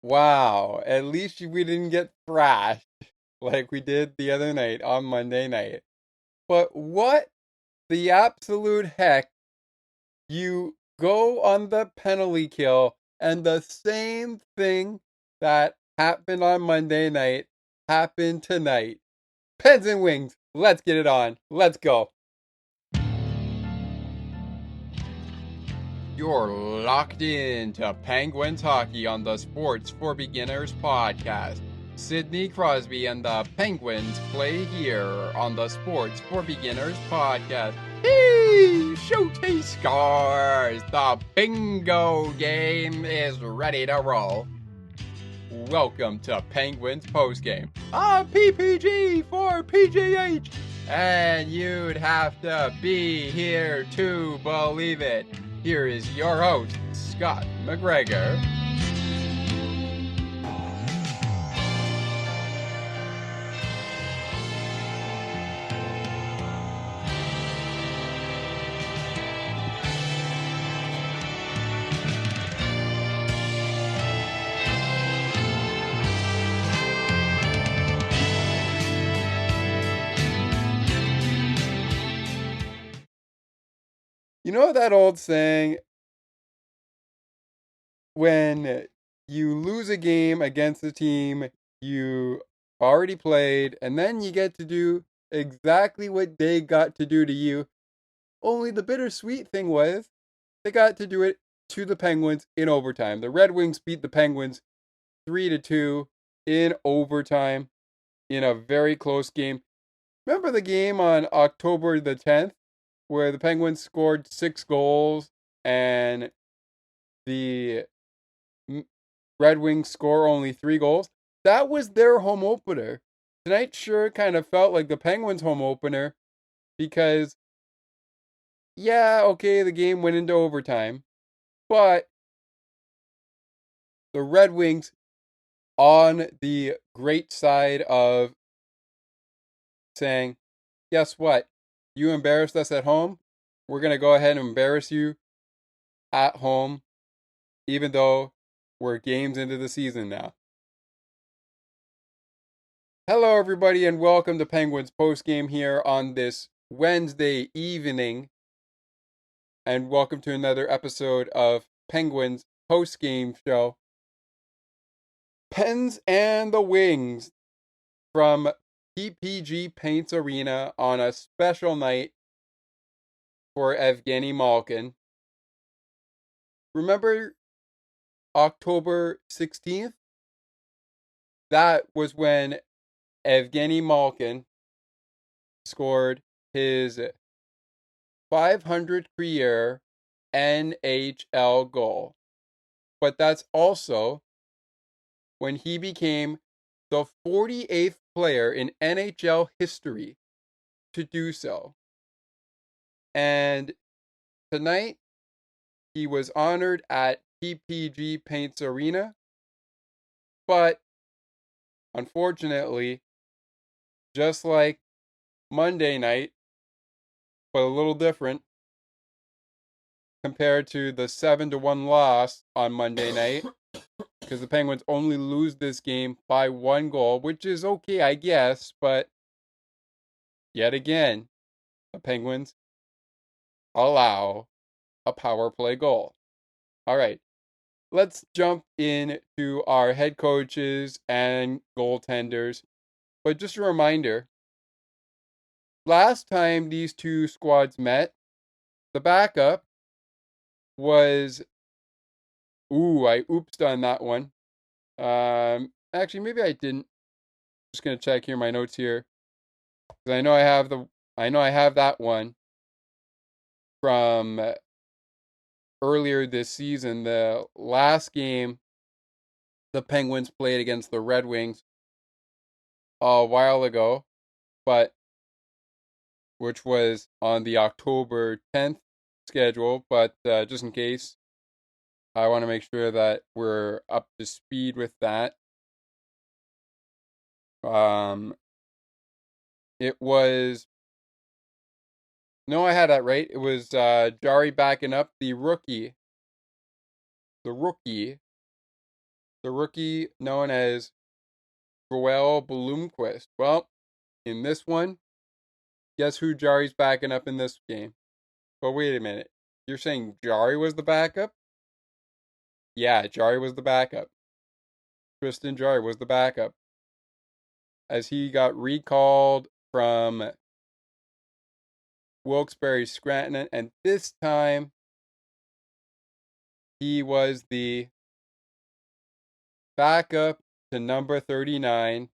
Wow, at least we didn't get thrashed like we did the other night on Monday night. But what the absolute heck? You go on the penalty kill, and the same thing that happened on Monday night happened tonight. Pens and wings, let's get it on. Let's go. You're locked in to Penguins hockey on the Sports for Beginners podcast. Sidney Crosby and the Penguins play here on the Sports for Beginners podcast. He shoot, he scores! The bingo game is ready to roll. Welcome to Penguins postgame. PPG for PGH. And you'd have to be here to believe it. Here is your host, Scott McGregor. You know that old saying, when you lose a game against a team you already played, and then you get to do exactly what they got to do to you, only the bittersweet thing was they got to do it to the Penguins in overtime. The Red Wings beat the Penguins 3-2 in overtime in a very close game. Remember the game on October the 10th where the Penguins scored 6 goals and the Red Wings score only 3 goals? That was their home opener. Tonight sure kind of felt like the Penguins' home opener because, yeah, okay, the game went into overtime, but the Red Wings, on the great side of saying, guess what? You embarrassed us at home. We're going to go ahead and embarrass you at home, even though we're games into the season now. Hello, everybody, and welcome to Penguins postgame here on this Wednesday evening. And welcome to another episode of Penguins postgame show. Pens and the Wings from PPG Paints Arena on a special night for Evgeny Malkin. Remember October 16th? That was when Evgeny Malkin scored his 500th career NHL goal. But that's also when he became the 48th player in NHL history to do so. And tonight, he was honored at PPG Paints Arena. But unfortunately, just like Monday night, but a little different compared to the 7-1 loss on Monday night, because the Penguins only lose this game by 1 goal, which is okay, I guess, but yet again, the Penguins allow a power play goal. All right, let's jump into our head coaches and goaltenders. But just a reminder, last time these two squads met, the backup was, I oopsed on that one. Actually, maybe I didn't. Just gonna check here my notes here, because I know I have that one from earlier this season. The last game the Penguins played against the Red Wings a while ago, but which was on the October 10th schedule. But just in case, I want to make sure that we're up to speed with that. It was, no, I had that right. It was Jari backing up the rookie the rookie known as Joel Blomqvist. Well, in this one, guess who Jari's backing up in this game? But wait a minute. You're saying Jari was the backup? Yeah, Jari was the backup. Tristan Jari was the backup, as he got recalled from Wilkes-Barre Scranton, and this time he was the backup to number 39,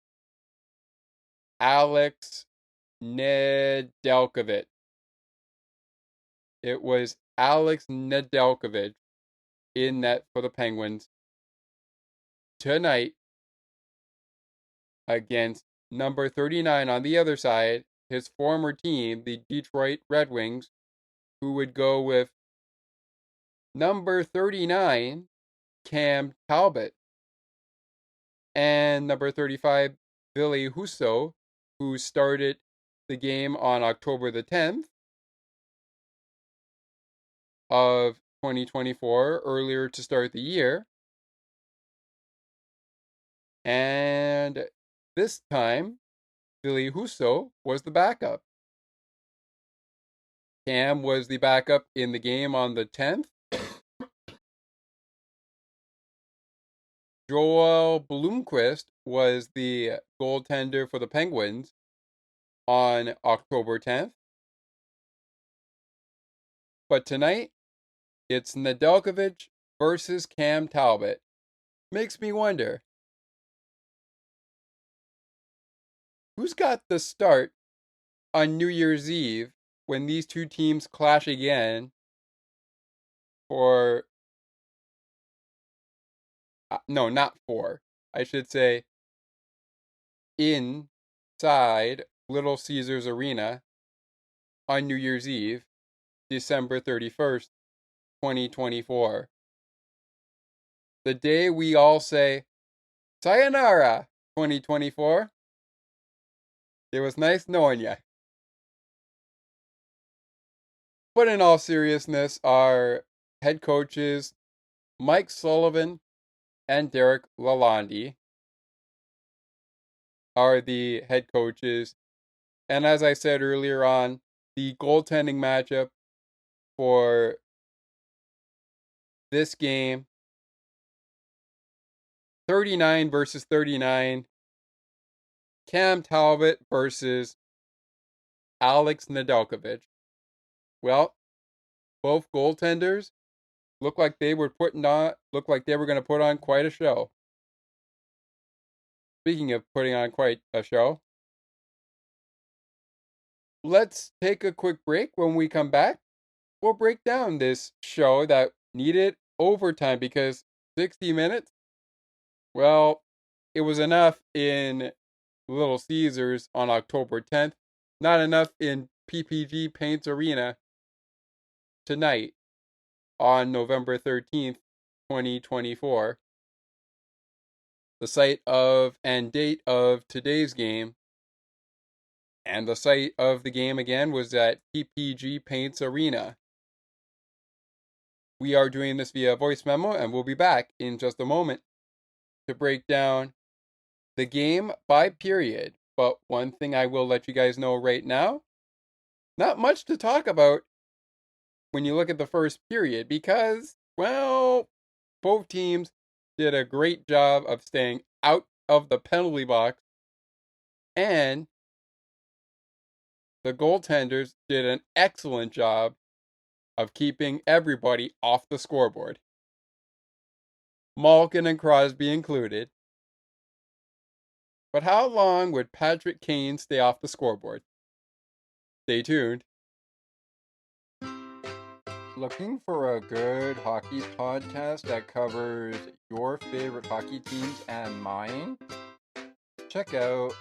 Alex Nedeljkovic. It was Alex Nedeljkovic in net for the Penguins tonight against number 39 on the other side, his former team, the Detroit Red Wings, who would go with number 39, Cam Talbot, and number 35, Ville Husso, who started the game on October the 10th of 2024, earlier to start the year. And this time, Ville Husso was the backup. Cam was the backup in the game on the 10th. Joel Blomqvist was the goaltender for the Penguins on October 10th. But tonight, it's Nedeljkovic versus Cam Talbot. Makes me wonder, who's got the start on New Year's Eve when these two teams clash again for... no, not for. I should say inside Little Caesars Arena on New Year's Eve, December 31st, 2024. The day we all say, Sayonara, 2024. It was nice knowing you. But in all seriousness, our head coaches, Mike Sullivan and Derek Lalonde, are the head coaches. And as I said earlier on, the goaltending matchup for this game, 39 versus 39, Cam Talbot versus Alex Nedeljkovic. Well, both goaltenders looked like they were going to put on quite a show. Speaking of putting on quite a show, let's take a quick break. When we come back, we'll break down this show that needed overtime because 60 minutes, well, it was enough in Little Caesars on October 10th, not enough in PPG Paints Arena tonight on November 13th, 2024. The site of and date of today's game and the site of the game again was at PPG Paints Arena. We are doing this via voice memo and we'll be back in just a moment to break down the game by period. But one thing I will let you guys know right now, not much to talk about when you look at the first period because, well, both teams did a great job of staying out of the penalty box, and the goaltenders did an excellent job of keeping everybody off the scoreboard, Malkin and Crosby included. But how long would Patrick Kane stay off the scoreboard? Stay tuned. Looking for a good hockey podcast that covers your favorite hockey teams and mine? Check out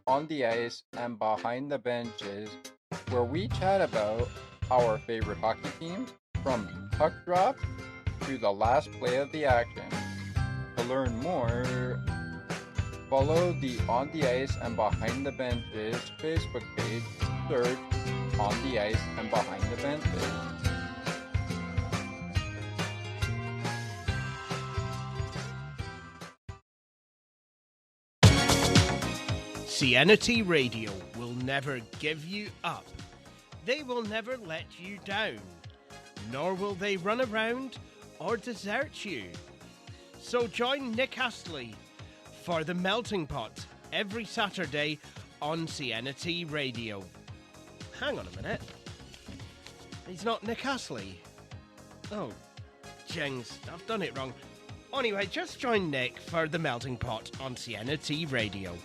On the Ice and Behind the Benches, where we chat about our favorite hockey teams from puck drop to the last play of the action. To learn more, follow the On the Ice and Behind the Benches Facebook page. Search On the Ice and Behind the Benches. SienaT Radio will never give you up. They will never let you down, nor will they run around or desert you. So join Nick Astley for The Melting Pot every Saturday on SienaT Radio. Hang on a minute. He's not Nick Astley. Oh, jings, I've done it wrong. Anyway, just join Nick for The Melting Pot on SienaT Radio.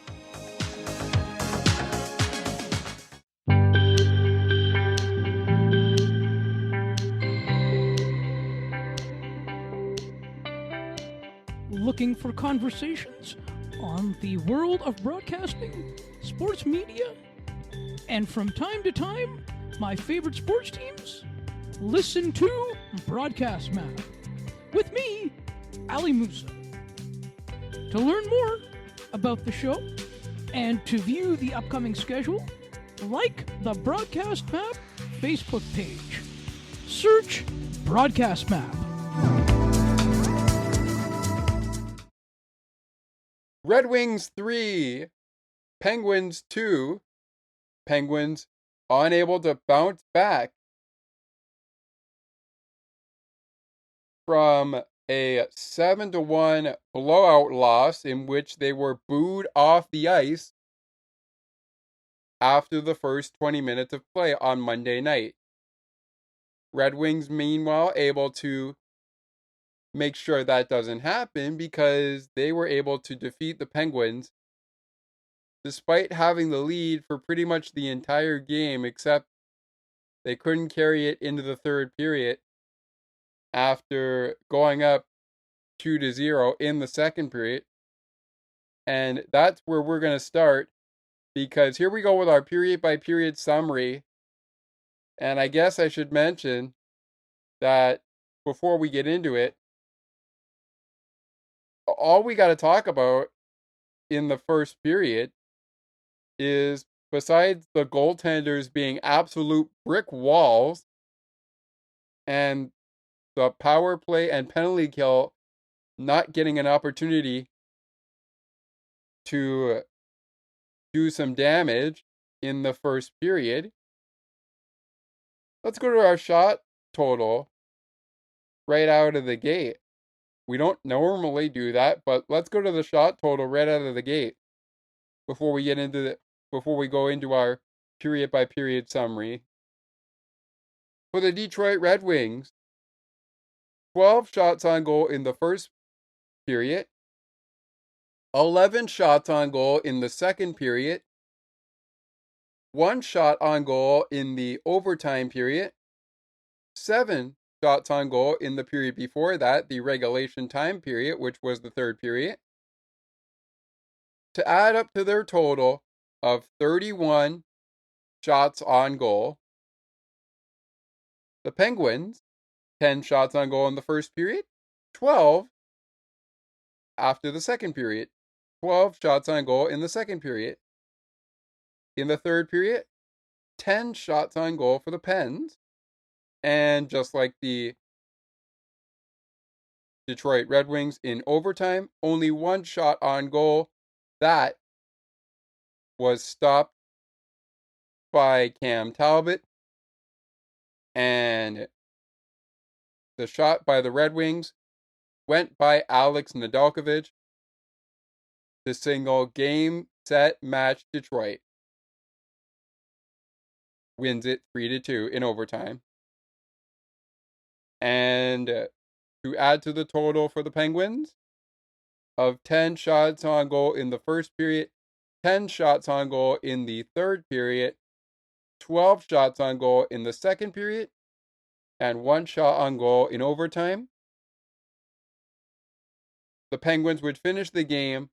Looking for conversations on the world of broadcasting, sports media, and from time to time, my favorite sports teams? Listen to Broadcast Map with me, Ali Musa. To learn more about the show and to view the upcoming schedule, like the Broadcast Map Facebook page. Search Broadcast Map. Red Wings 3, Penguins 2. Penguins unable to bounce back from a 7-1 blowout loss in which they were booed off the ice after the first 20 minutes of play on Monday night. Red Wings, meanwhile, able to make sure that doesn't happen because they were able to defeat the Penguins despite having the lead for pretty much the entire game, except they couldn't carry it into the third period after going up 2-0 in the second period. And that's where we're going to start, because here we go with our period by period summary. And I guess I should mention that before we get into it, all we got to talk about in the first period is, besides the goaltenders being absolute brick walls and the power play and penalty kill not getting an opportunity to do some damage in the first period, let's go to our shot total right out of the gate. We don't normally do that, but let's go to the shot total right out of the gate before we go into our period by period summary. For the Detroit Red Wings, 12 shots on goal in the first period, 11 shots on goal in the second period, 1 shot on goal in the overtime period, 7 shots on goal in the period before that, the regulation time period, which was the third period, to add up to their total of 31 shots on goal. The Penguins, 10 shots on goal in the first period, 12 after the second period, 12 shots on goal in the second period. In the third period, 10 shots on goal for the Pens. And just like the Detroit Red Wings in overtime, only 1 shot on goal. That was stopped by Cam Talbot. And the shot by the Red Wings went by Alex Nedeljkovic to single game, set, match Detroit. Wins it 3-2 in overtime. And to add to the total for the Penguins, of 10 shots on goal in the first period, 10 shots on goal in the third period, 12 shots on goal in the second period, and 1 shot on goal in overtime, the Penguins would finish the game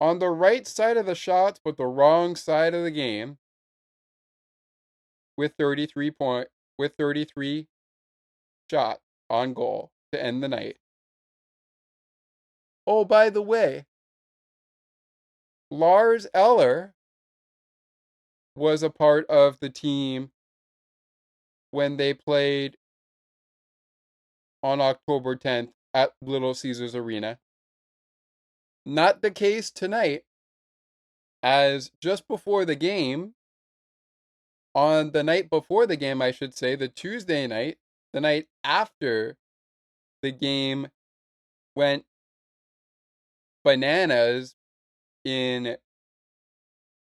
on the right side of the shots, but the wrong side of the game, with 33 shots on goal to end the night. Oh, by the way, Lars Eller was a part of the team when they played on October 10th at Little Caesars Arena. Not the case tonight, as just before the game, on the night before the game, I should say, the Tuesday night, the night after the game went bananas in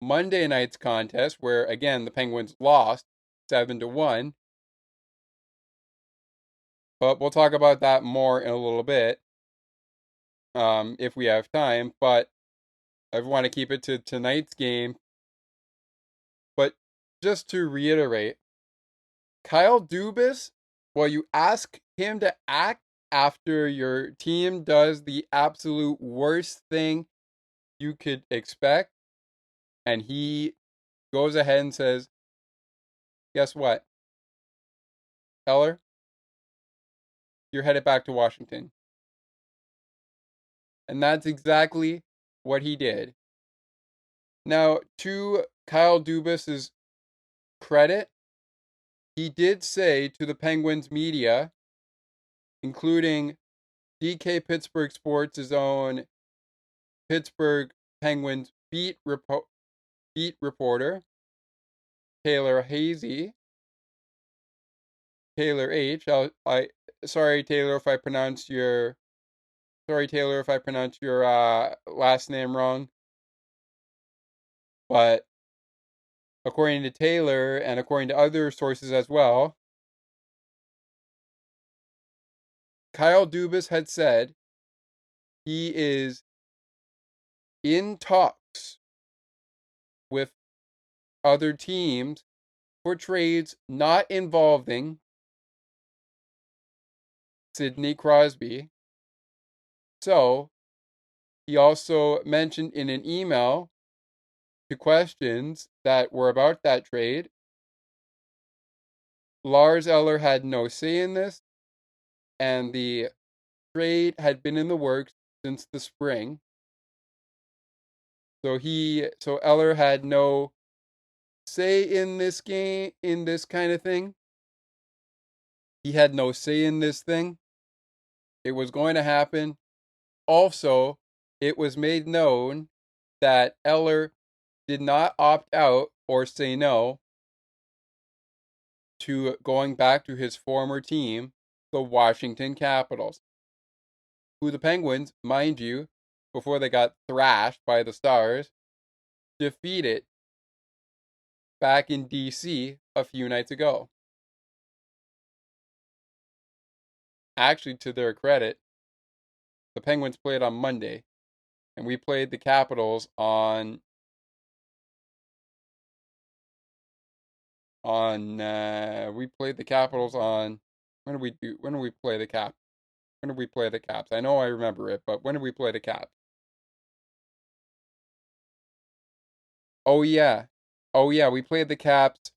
Monday night's contest, where again the Penguins lost 7-1. But we'll talk about that more in a little bit, if we have time. But I want to keep it to tonight's game. But just to reiterate, Kyle Dubas, well, you ask him to act after your team does the absolute worst thing you could expect, and he goes ahead and says, guess what, Eller, you're headed back to Washington. And that's exactly what he did. Now, to Kyle Dubas's credit, he did say to the Penguins media, including DK Pittsburgh Sports' own Pittsburgh Penguins beat reporter, Taylor H. Sorry, Taylor, if I pronounce your last name wrong. But according to Taylor and according to other sources as well, Kyle Dubas had said he is in talks with other teams for trades not involving Sidney Crosby. So, he also mentioned in an email to questions that were about that trade, Lars Eller had no say in this, and the trade had been in the works since the spring. So Eller had no say in this game, in this kind of thing. He had no say in this thing. It was going to happen. Also, it was made known that Eller did not opt out or say no to going back to his former team, the Washington Capitals, who the Penguins, mind you, before they got thrashed by the Stars, defeated back in DC a few nights ago. Actually, to their credit, the Penguins played on Monday, and we played the Capitals on when did we play the Caps? I know I remember it, but when did we play the Caps? Oh yeah, we played the Caps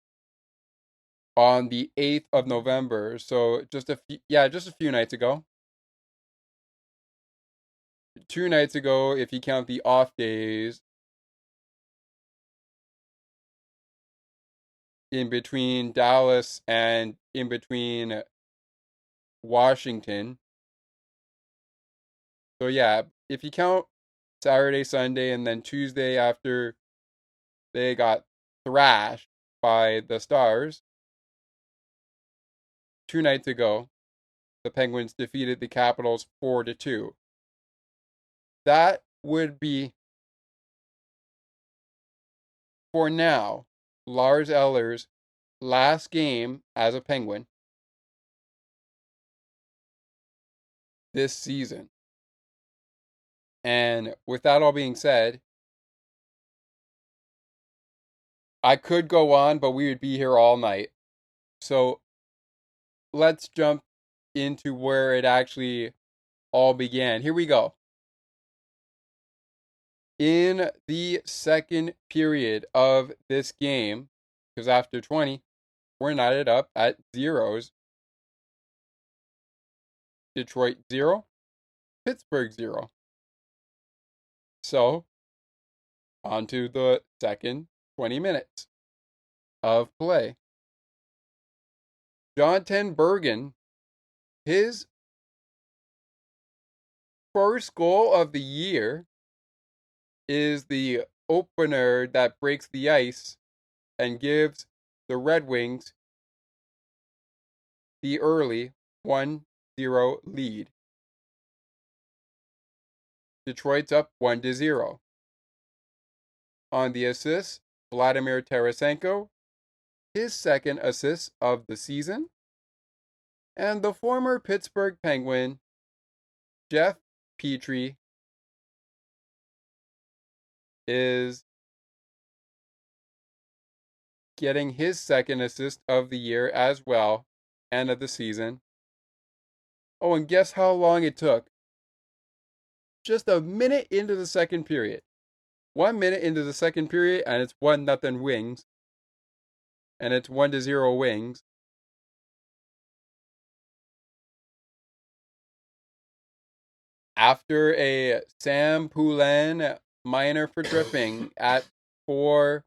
on the 8th of November, so just a few nights ago. 2 nights ago, if you count the off days in between Dallas and in between Washington. So yeah, if you count Saturday, Sunday, and then Tuesday after they got thrashed by the Stars, 2 nights ago, the Penguins defeated the Capitals 4-2. That would be, for now, Lars Eller's last game as a Penguin this season. And with that all being said, I could go on, but we would be here all night. So let's jump into where it actually all began. Here we go. In the second period of this game, because after 20, we're knotted up at zeros. Detroit 0, Pittsburgh 0. So, on to the second 20 minutes of play. John Tenbergen, his first goal of the year is the opener that breaks the ice and gives the Red Wings the early 1-0 lead. Detroit's up 1-0. On the assist, Vladimir Tarasenko, his second assist of the season. And the former Pittsburgh Penguin, Jeff Petrie, is getting his second assist of the year as well, and of the season. Oh, and guess how long it took? Just a minute into the second period. 1 minute into the second period, and it's 1-0 Wings. And it's 1-0 Wings. After a Sam Poulin minor for tripping at 4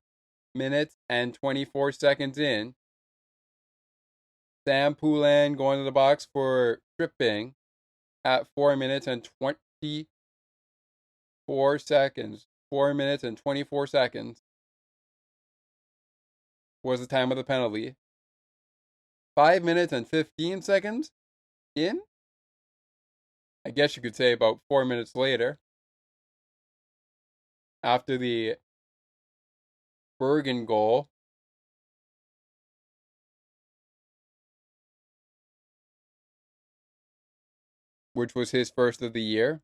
minutes and 24 seconds in. Sam Poulin going to the box for tripping at 4 minutes and 24 seconds. 4 minutes and 24 seconds was the time of the penalty. 5 minutes and 15 seconds in? I guess you could say about 4 minutes later, after the Bergen goal, which was his first of the year,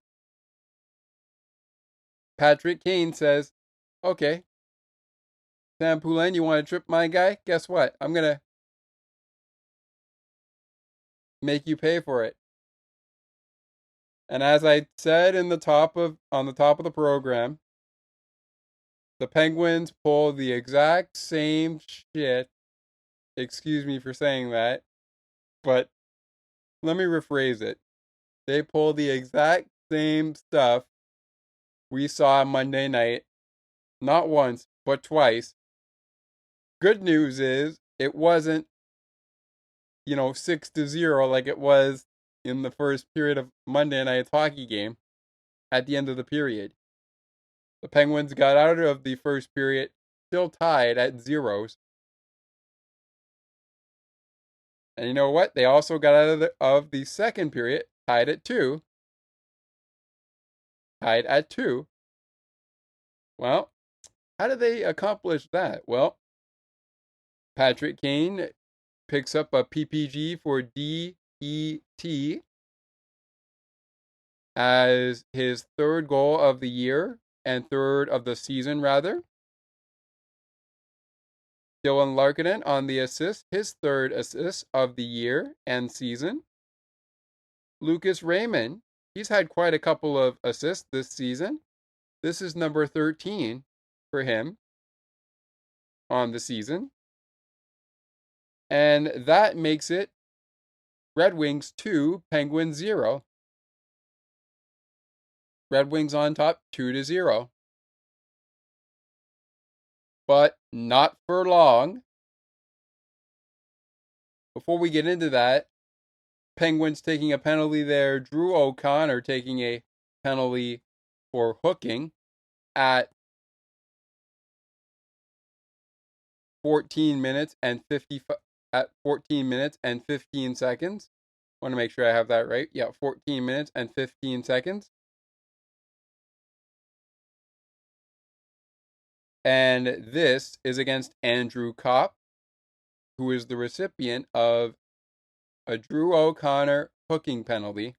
Patrick Kane says, okay, Sam Poulin, you want to trip my guy? Guess what? I'm going to make you pay for it. And as I said on the top of the program, the Penguins pull the exact same shit. Excuse me for saying that, but let me rephrase it. They pull the exact same stuff we saw Monday night, not once, but twice. Good news is it wasn't, 6-0 like it was in the first period of Monday night's hockey game at the end of the period. The Penguins got out of the first period still tied at zeros. And you know what? They also got out of the second period tied at 2. Tied at 2. Well, how did they accomplish that? Well, Patrick Kane picks up a PPG for DET as his third goal of the year and third of the season, rather. Dylan Larkinen on the assist, his third assist of the year and season. Lucas Raymond, he's had quite a couple of assists this season. This is number 13 for him on the season. And that makes it Red Wings 2, Penguins 0. Red Wings on top 2-0. But not for long. Before we get into that, Penguins taking a penalty there. Drew O'Connor taking a penalty for hooking at 14 minutes and 15 seconds. I want to make sure I have that right. Yeah, 14 minutes and 15 seconds. And this is against Andrew Kopp, who is the recipient of a Drew O'Connor hooking penalty.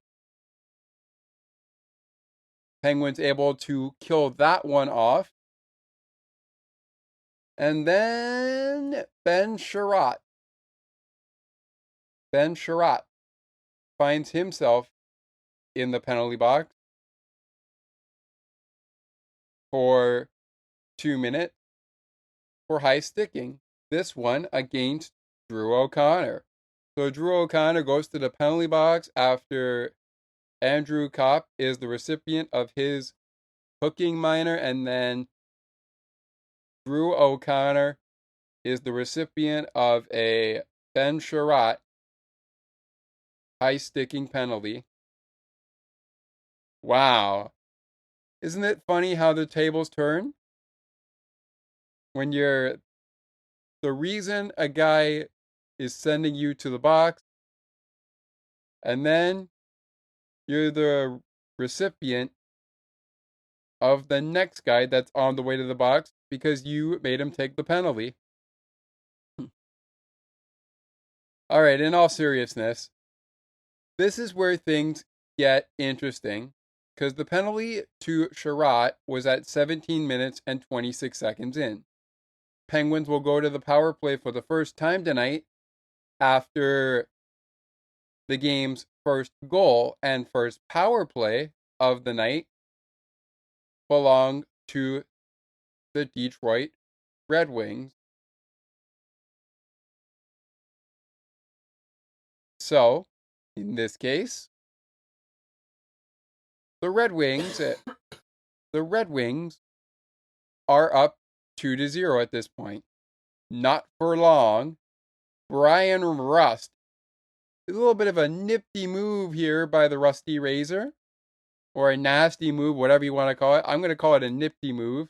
Penguins able to kill that one off. And then Ben Sherratt finds himself in the penalty box for 2 minutes for high sticking. This one against Drew O'Connor. So Drew O'Connor goes to the penalty box after Andrew Kopp is the recipient of his hooking minor, and then Drew O'Connor is the recipient of a Ben Sherratt high sticking penalty. Wow. Isn't it funny how the tables turn? when you're the reason a guy is sending you to the box, and then you're the recipient of the next guy that's on the way to the box because you made him take the penalty. All right, in all seriousness, this is where things get interesting because the penalty to Sherratt was at 17 minutes and 26 seconds in. Penguins will go to the power play for the first time tonight after the game's first goal and first power play of the night belong to the Detroit Red Wings. So, in this case, the Red Wings are up 2-0 at this point. Not for long. Brian Rust. A little bit of a nifty move here by the Rusty Razor. Or a nasty move, whatever you want to call it. I'm going to call it a nifty move.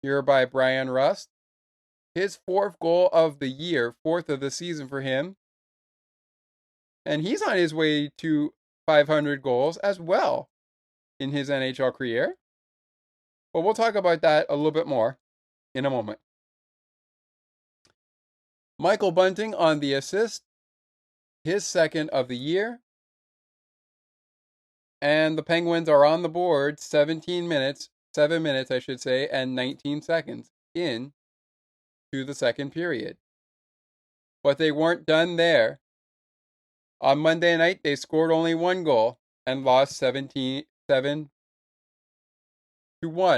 Here by Brian Rust. His fourth goal of the year, fourth of the season for him. And he's on his way to 500 goals as well in his NHL career. But we'll talk about that a little bit more in a moment. Michael Bunting on the assist, his second of the year. And the Penguins are on the board 7 minutes, I should say, and 19 seconds in to the second period. But they weren't done there. On Monday night, they scored only one goal and lost 7-1.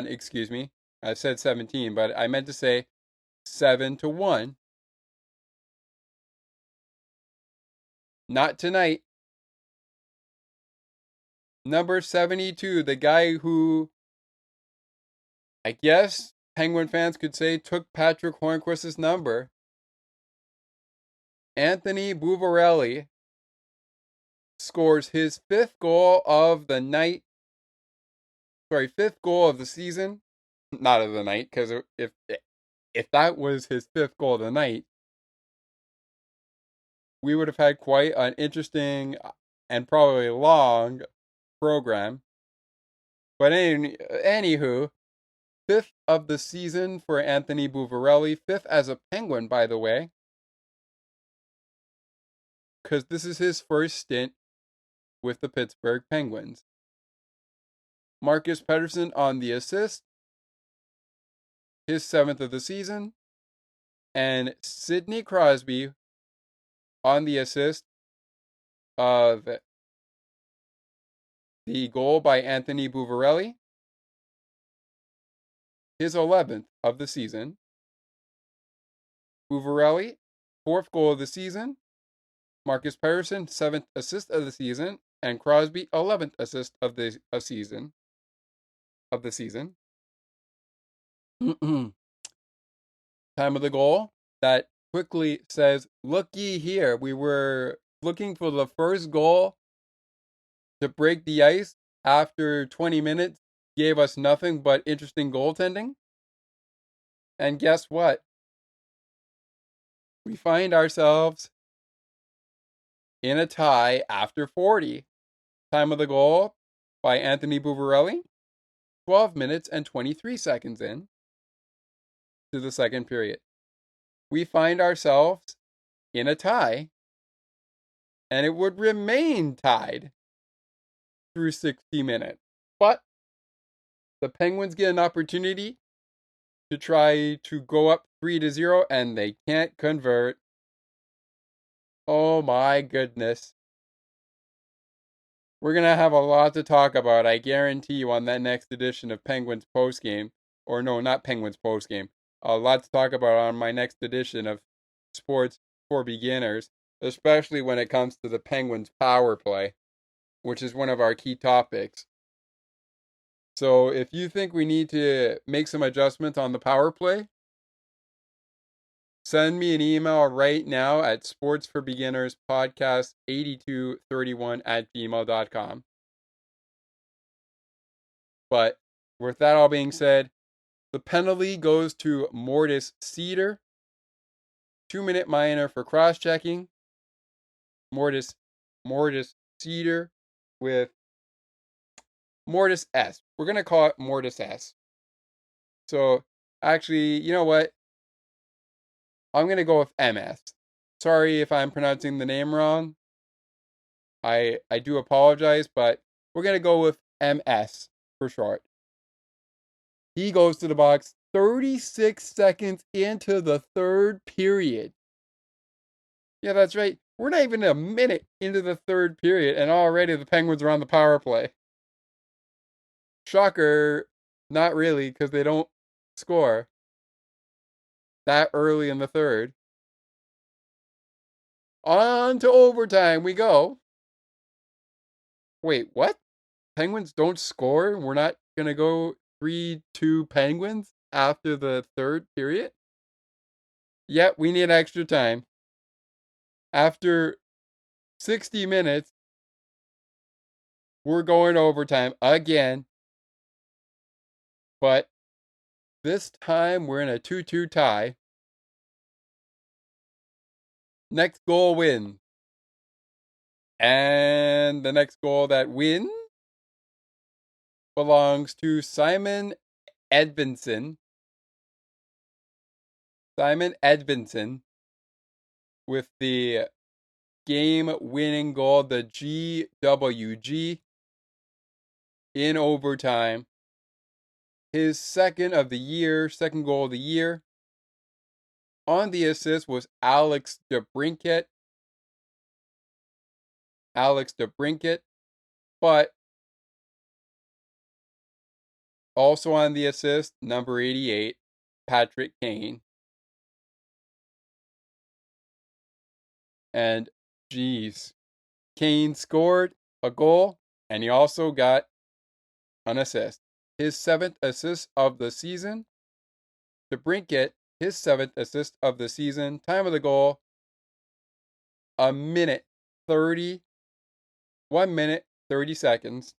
Excuse me. I said 17, but I meant to say 7-1. Not tonight. Number 72, the guy who, I guess Penguin fans could say, took Patrick Hornquist's number. Anthony Buvarelli scores his fifth goal of the night. Sorry, fifth goal of the season. Not of the night, because if that was his fifth goal of the night, we would have had quite an interesting and probably long program. But anywho, fifth of the season for Anthony Buvarelli. Fifth as a Penguin, by the way. Because this is his first stint with the Pittsburgh Penguins. Marcus Pettersson on the assist. His seventh of the season. And Sidney Crosby on the assist of the goal by Anthony Buvarelli. His 11th of the season. Buvarelli, fourth goal of the season. Marcus Pettersson, 7th assist of the season. And Crosby, 11th assist of the season. Time of the goal. That quickly says, looky here. We were looking for the first goal to break the ice after 20 minutes. Gave us nothing but interesting goaltending. And guess what? We find ourselves in a tie after 40. Time of the goal by Anthony Buvarelli. 12 minutes and 23 seconds in to the second period. We find ourselves in a tie, and it would remain tied through 60 minutes. But the Penguins get an opportunity to try to go up 3-0, and they can't convert. Oh my goodness. We're going to have a lot to talk about, I guarantee you, on that next edition of Penguins Post Game. Or no, not Penguins Post Game. A lot to talk about on my next edition of Sports for Beginners, especially when it comes to the Penguins power play, which is one of our key topics. So if you think we need to make some adjustments on the power play, send me an email right now at sportsforbeginnerspodcast8231@gmail.com. But with that all being said, The penalty goes to Mortis Cedar. 2-minute minor for cross-checking. Mortis Cedar with Mortis S. We're going to call it Mortis S. So, actually, you know what? I'm going to go with MS. Sorry if I'm pronouncing the name wrong. I do apologize, but we're going to go with MS for short. He goes to the box 36 seconds into the third period. Yeah, that's right. We're not even a minute into the third period, and already the Penguins are on the power play. Shocker, not really, because they don't score that early in the third. On to overtime we go. Wait, what? Penguins don't score? We're not going to go 3-2 Penguins after the third period? Yep, we need extra time. After 60 minutes, we're going overtime again. But this time we're in a 2-2 tie. Next goal wins. And the next goal that wins belongs to Simon Edvinsson. Simon Edvinsson with the game-winning goal, the GWG, in overtime. His second goal of the year. On the assist was Alex DeBrincat. But also on the assist, number 88, Patrick Kane. And, Kane scored a goal, and he also got an assist. His 7th assist of the season. DeBrincat, his 7th assist of the season. Time of the goal, 1 minute 30 seconds.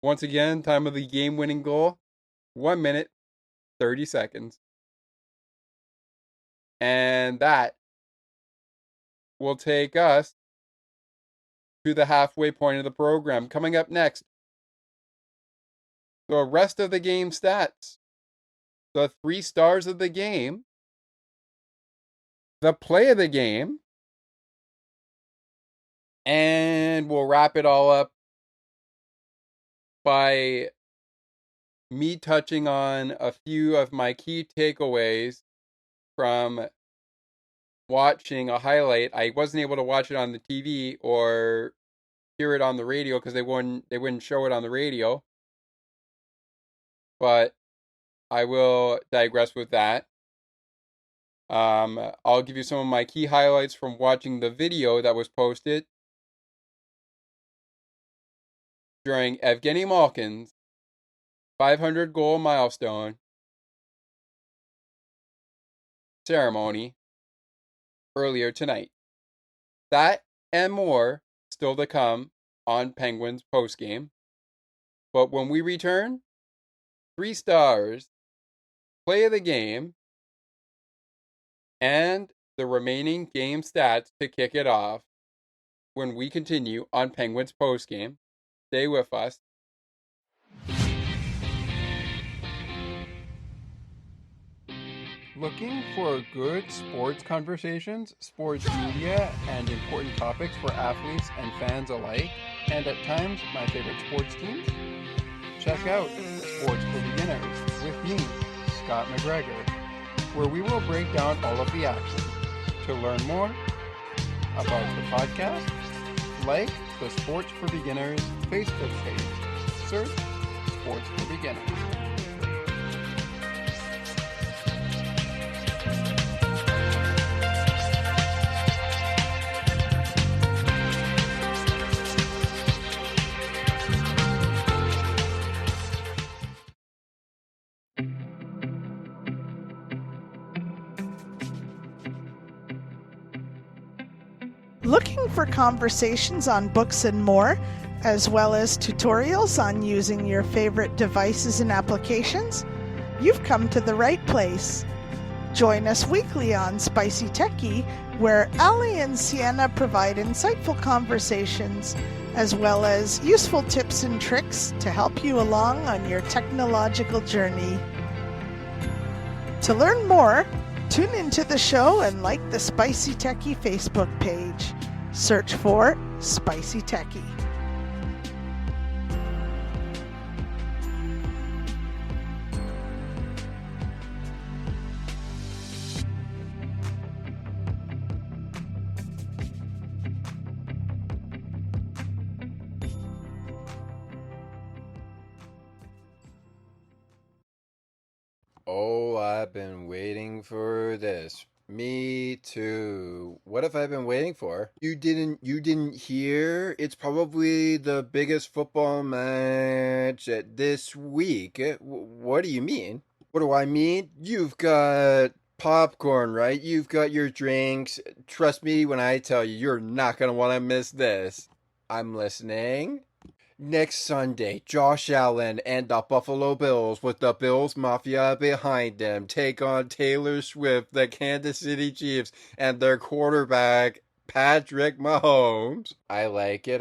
Once again, time of the game-winning goal, 1 minute 30 seconds. And that will take us to the halfway point of the program. Coming up next, the rest of the game stats. The 3 stars of the game. The play of the game. And we'll wrap it all up by me touching on a few of my key takeaways from watching a highlight. I wasn't able to watch it on the TV or hear it on the radio because they wouldn't show it on the radio. But I will digress with that. I'll give you some of my key highlights from watching the video that was posted during Evgeny Malkin's 500 goal milestone ceremony earlier tonight. That and more still to come on Penguins postgame. But when we return, 3 stars, play of the game, and the remaining game stats to kick it off when we continue on Penguins postgame. Stay with us. Looking for good sports conversations, sports media, and important topics for athletes and fans alike, and at times my favorite sports teams? Check out Sports for Beginners with me, Scott McGregor, where we will break down all of the action. To learn more about the podcast, like the Sports for Beginners Facebook page. Search Sports for Beginners. Looking for conversations on books and more? as well as tutorials on using your favorite devices and applications, you've come to the right place. Join us weekly on Spicy Techie, where Ali and Sienna provide insightful conversations as well as useful tips and tricks to help you along on your technological journey. To learn more, tune into the show and like the Spicy Techie Facebook page. Search for Spicy Techie. Oh, I've been waiting for this. Me too. What have I been waiting for? You didn't hear? It's probably the biggest football match this week. What do you mean? What do I mean? You've got popcorn, right? You've got your drinks. Trust me when I tell you, you're not going to want to miss this. I'm listening. Next Sunday, Josh Allen and the Buffalo Bills, with the Bills Mafia behind them, take on Taylor Swift, the Kansas City Chiefs, and their quarterback, Patrick Mahomes. I like it,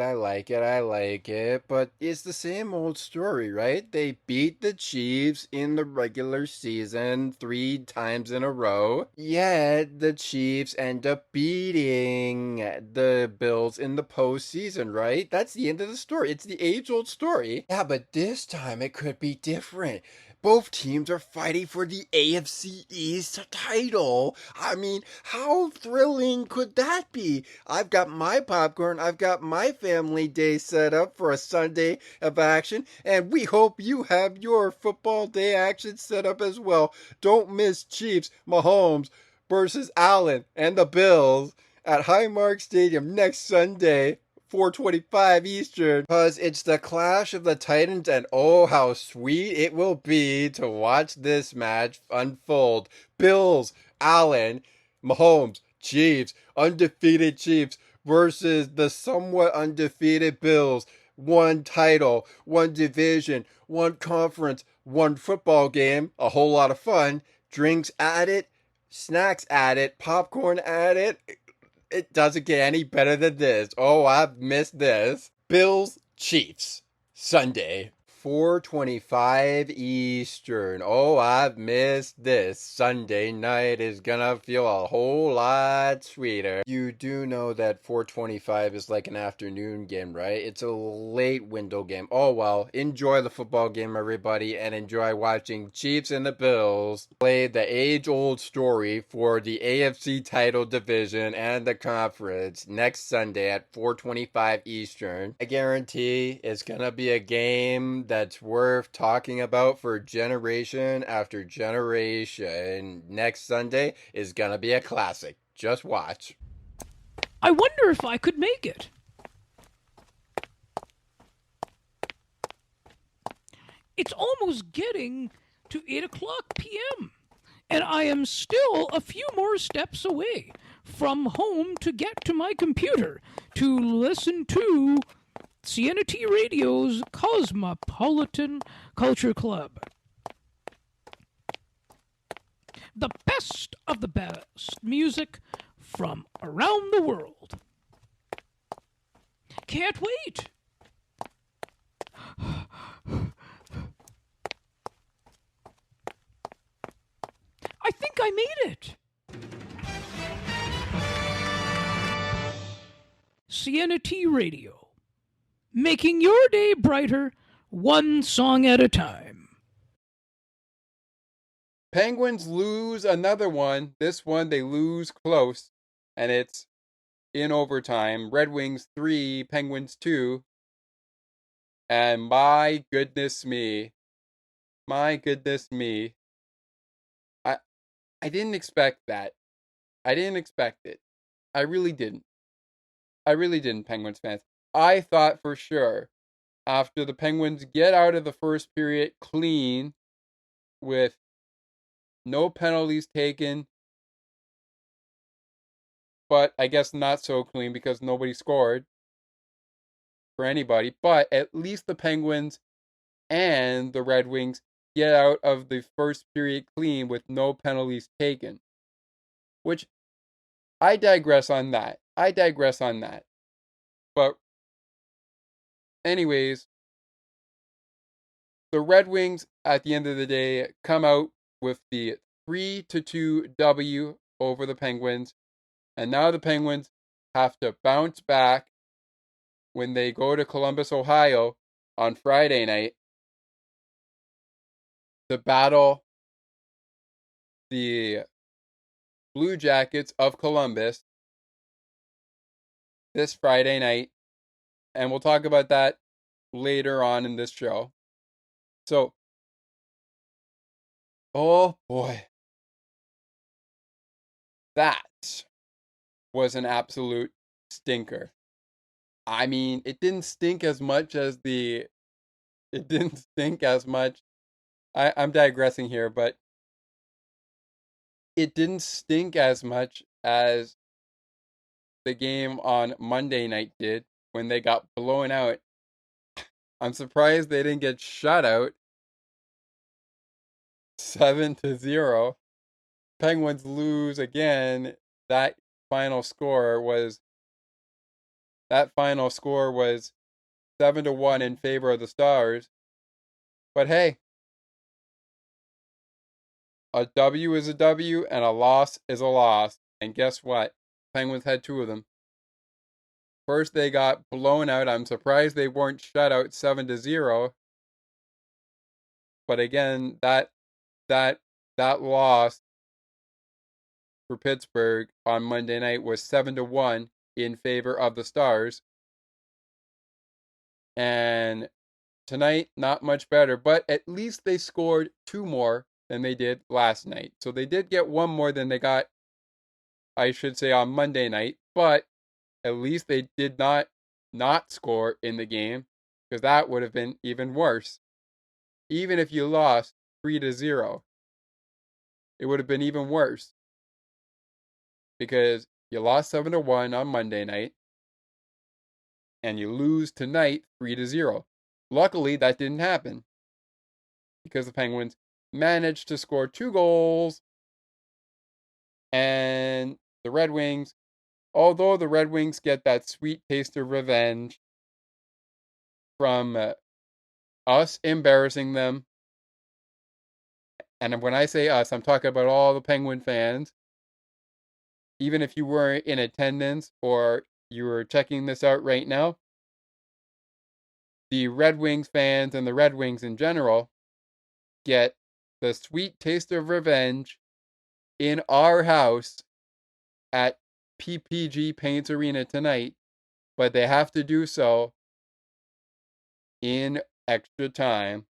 but it's the same old story, right? They beat the Chiefs in the regular season 3 times in a row, yet the Chiefs end up beating the Bills in the postseason, right? That's the end of the story. It's the age-old story. Yeah, but this time it could be different. Both teams are fighting for the AFC East title. I mean, how thrilling could that be? I've got my popcorn, I've got my family day set up for a Sunday of action, and we hope you have your football day action set up as well. Don't miss Chiefs, Mahomes versus Allen and the Bills at Highmark Stadium next Sunday. 4:25 Eastern, because it's the clash of the Titans, and oh, how sweet it will be to watch this match unfold. Bills, Allen, Mahomes, Chiefs, undefeated Chiefs versus the somewhat undefeated Bills. One title, one division, one conference, one football game, a whole lot of fun. Drinks at it, snacks at it, popcorn at it. It doesn't get any better than this. Oh, I've missed this. Bills, Chiefs, Sunday, 4:25 Eastern. Oh, I've missed this. Sunday night is gonna feel a whole lot sweeter. You do know that 4:25 is like an afternoon game, right? It's a late window game. Oh, well, enjoy the football game, everybody, and enjoy watching Chiefs and the Bills play the age-old story for the AFC title division and the conference next Sunday at 4:25 Eastern. I guarantee it's gonna be a game that's worth talking about for generation after generation. Next Sunday is gonna be a classic. Just watch. I wonder if I could make it. It's almost getting to 8 o'clock p.m., and I am still a few more steps away from home to get to my computer to listen to SienaT Radio's Cosmopolitan Culture Club. The best of the best music from around the world. Can't wait. I think I made it. SienaT Radio, making your day brighter, one song at a time. Penguins lose another one. This one they lose close, and it's in overtime. Red Wings 3, Penguins 2. And my goodness me. I didn't expect that. I didn't expect it. I really didn't. Penguins fans. I thought for sure after the Penguins get out of the first period clean with no penalties taken, but I guess not so clean because nobody scored. for anybody, but at least the Penguins and the Red Wings get out of the first period clean with no penalties taken. Which, I digress on that. But anyways, the Red Wings, at the end of the day, come out with the 3-2 W over the Penguins. And now the Penguins have to bounce back when they go to Columbus, Ohio on Friday night to battle the Blue Jackets of Columbus this Friday night. And we'll talk about that later on in this show. So, oh boy. That was an absolute stinker. I mean, it didn't stink as much as I'm digressing here, but it didn't stink as much as the game on Monday night did when they got blown out. I'm surprised they didn't get shut out 7-0. Penguins lose again. That final score was 7-1 in favor of the Stars. But hey, a W is a W and a loss is a loss. And guess what? Penguins had two of them. First, they got blown out. I'm surprised they weren't shut out 7-0. But again, that loss for Pittsburgh on Monday night was 7-1 in favor of the Stars. And tonight, not much better, but at least they scored two more than they did last night. So they did get one more than they got, I should say, on Monday night, but at least they did not score in the game, because that would have been even worse. Even if you lost 3-0, it would have been even worse, because you lost 7-1 on Monday night, and you lose tonight 3-0. Luckily, that didn't happen, because the Penguins managed to score 2 goals, and the Red Wings, although the Red Wings get that sweet taste of revenge from us embarrassing them, and when I say us, I'm talking about all the Penguin fans. Even if you were in attendance or you were checking this out right now, the Red Wings fans and the Red Wings in general get the sweet taste of revenge in our house at PPG Paints Arena tonight, but they have to do so in extra time.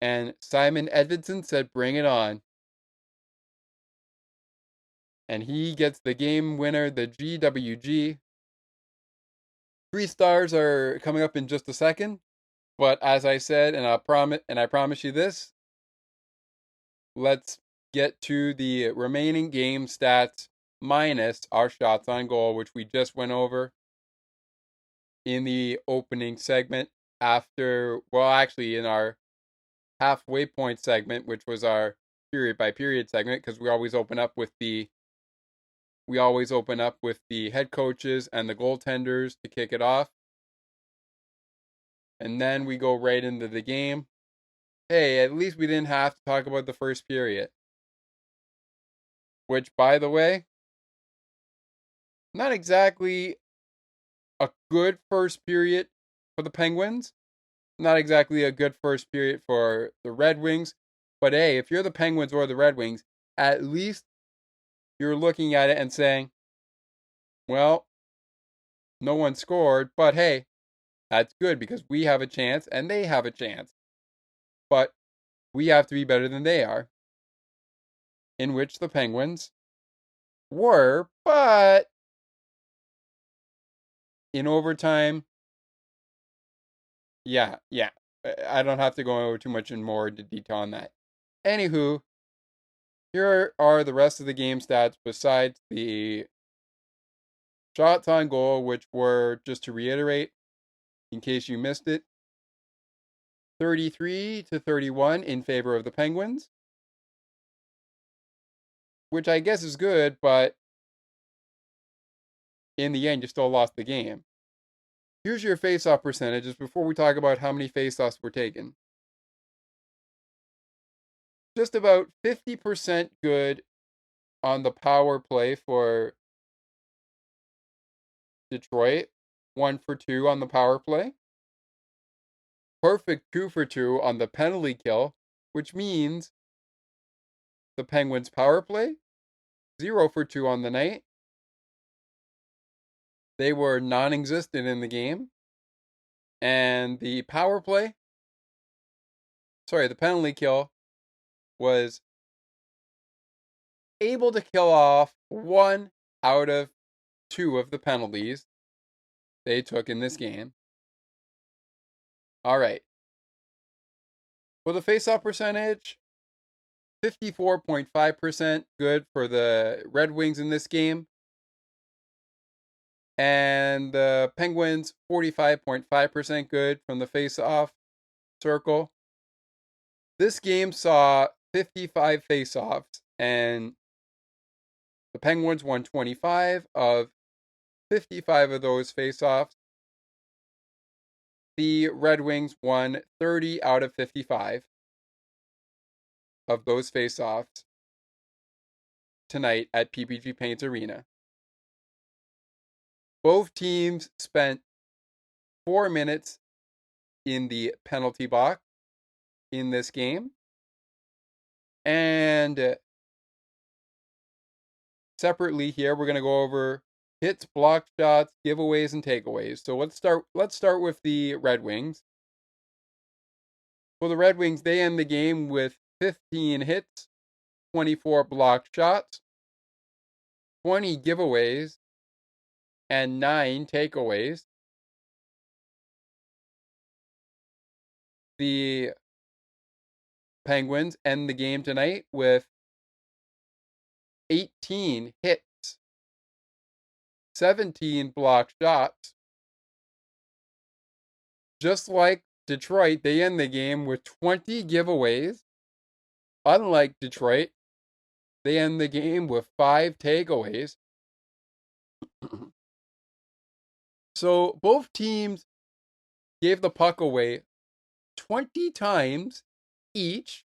And Simon Edvidson said, "Bring it on." And he gets the game winner, the GWG. 3 stars are coming up in just a second, but as I said, and I promise you this, let's get to the remaining game stats minus our shots on goal, which we just went over in the opening segment in our halfway point segment, which was our period by period segment, because we always open up with the head coaches and the goaltenders to kick it off. And then we go right into the game. Hey, at least we didn't have to talk about the first period. Which, by the way, not exactly a good first period for the Penguins. Not exactly a good first period for the Red Wings. But hey, if you're the Penguins or the Red Wings, at least you're looking at it and saying, well, no one scored, but hey, that's good because we have a chance and they have a chance. But we have to be better than they are. In which the Penguins were, but in overtime, yeah, I don't have to go over too much in more detail on that. Anywho, here are the rest of the game stats besides the shots on goal, which were, just to reiterate, in case you missed it. 33-31 in favor of the Penguins, which I guess is good, but in the end, you still lost the game. Here's your face-off percentages before we talk about how many face-offs were taken. Just about 50% good on the power play for Detroit. 1 for 2 on the power play. Perfect 2 for 2 on the penalty kill, which means the Penguins' power play, 0 for 2 on the night. They were non-existent in the game. And the penalty kill was able to kill off 1 out of 2 of the penalties they took in this game. All right. For the face-off percentage, 54.5% good for the Red Wings in this game. And the Penguins, 45.5% good from the face-off circle. This game saw 55 face-offs, and the Penguins won 25 of 55 of those face-offs. The Red Wings won 30 out of 55 of those face-offs tonight at PPG Paints Arena. Both teams spent 4 minutes in the penalty box in this game. And separately here, we're going to go over hits, blocked shots, giveaways, and takeaways. So let's start with the Red Wings. For the Red Wings, they end the game with 15 hits, 24 blocked shots, 20 giveaways, and 9 takeaways. The Penguins end the game tonight with 18 hits, 17 blocked shots. Just like Detroit, they end the game with 20 giveaways. Unlike Detroit, they end the game with 5 takeaways. So both teams gave the puck away 20 times each.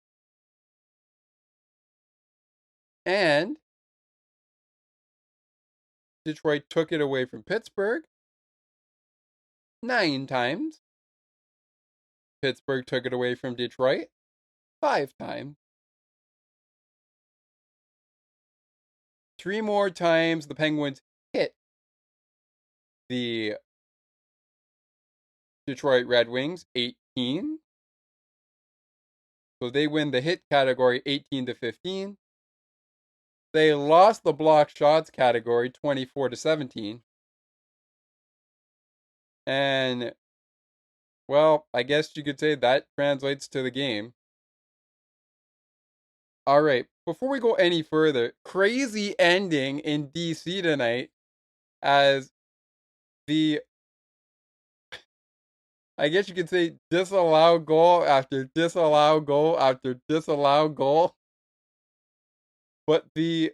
And Detroit took it away from Pittsburgh 9 times. Pittsburgh took it away from Detroit 5 times. 3 more times the Penguins hit the Detroit Red Wings, 18. So they win the hit category 18-15. They lost the blocked shots category 24-17. And, well, I guess you could say that translates to the game. All right, before we go any further, crazy ending in DC tonight as the, I guess you could say, disallowed goal after disallowed goal after disallowed goal. But the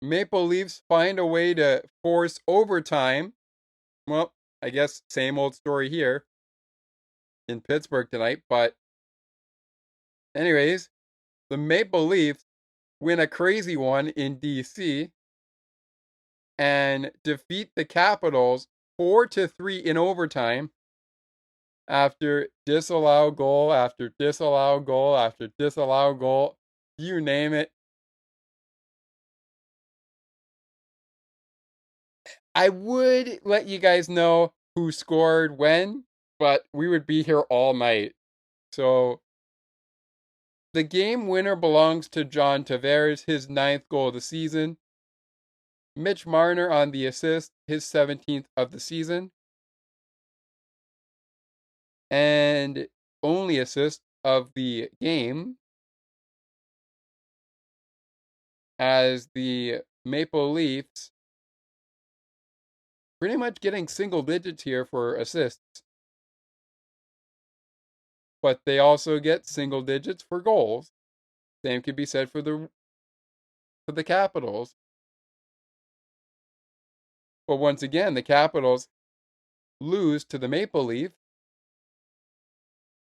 Maple Leafs find a way to force overtime. Well, I guess same old story here in Pittsburgh tonight. But anyways, the Maple Leafs win a crazy one in DC and defeat the Capitals 4-3 in overtime after disallowed goal after disallowed goal after disallowed goal. You name it. I would let you guys know who scored when, but we would be here all night. So the game winner belongs to John Tavares, his 9th goal of the season. Mitch Marner on the assist, his 17th of the season. And only assist of the game, as the Maple Leafs pretty much getting single digits here for assists. But they also get single digits for goals. Same could be said for the Capitals. But once again, the Capitals lose to the Maple Leafs.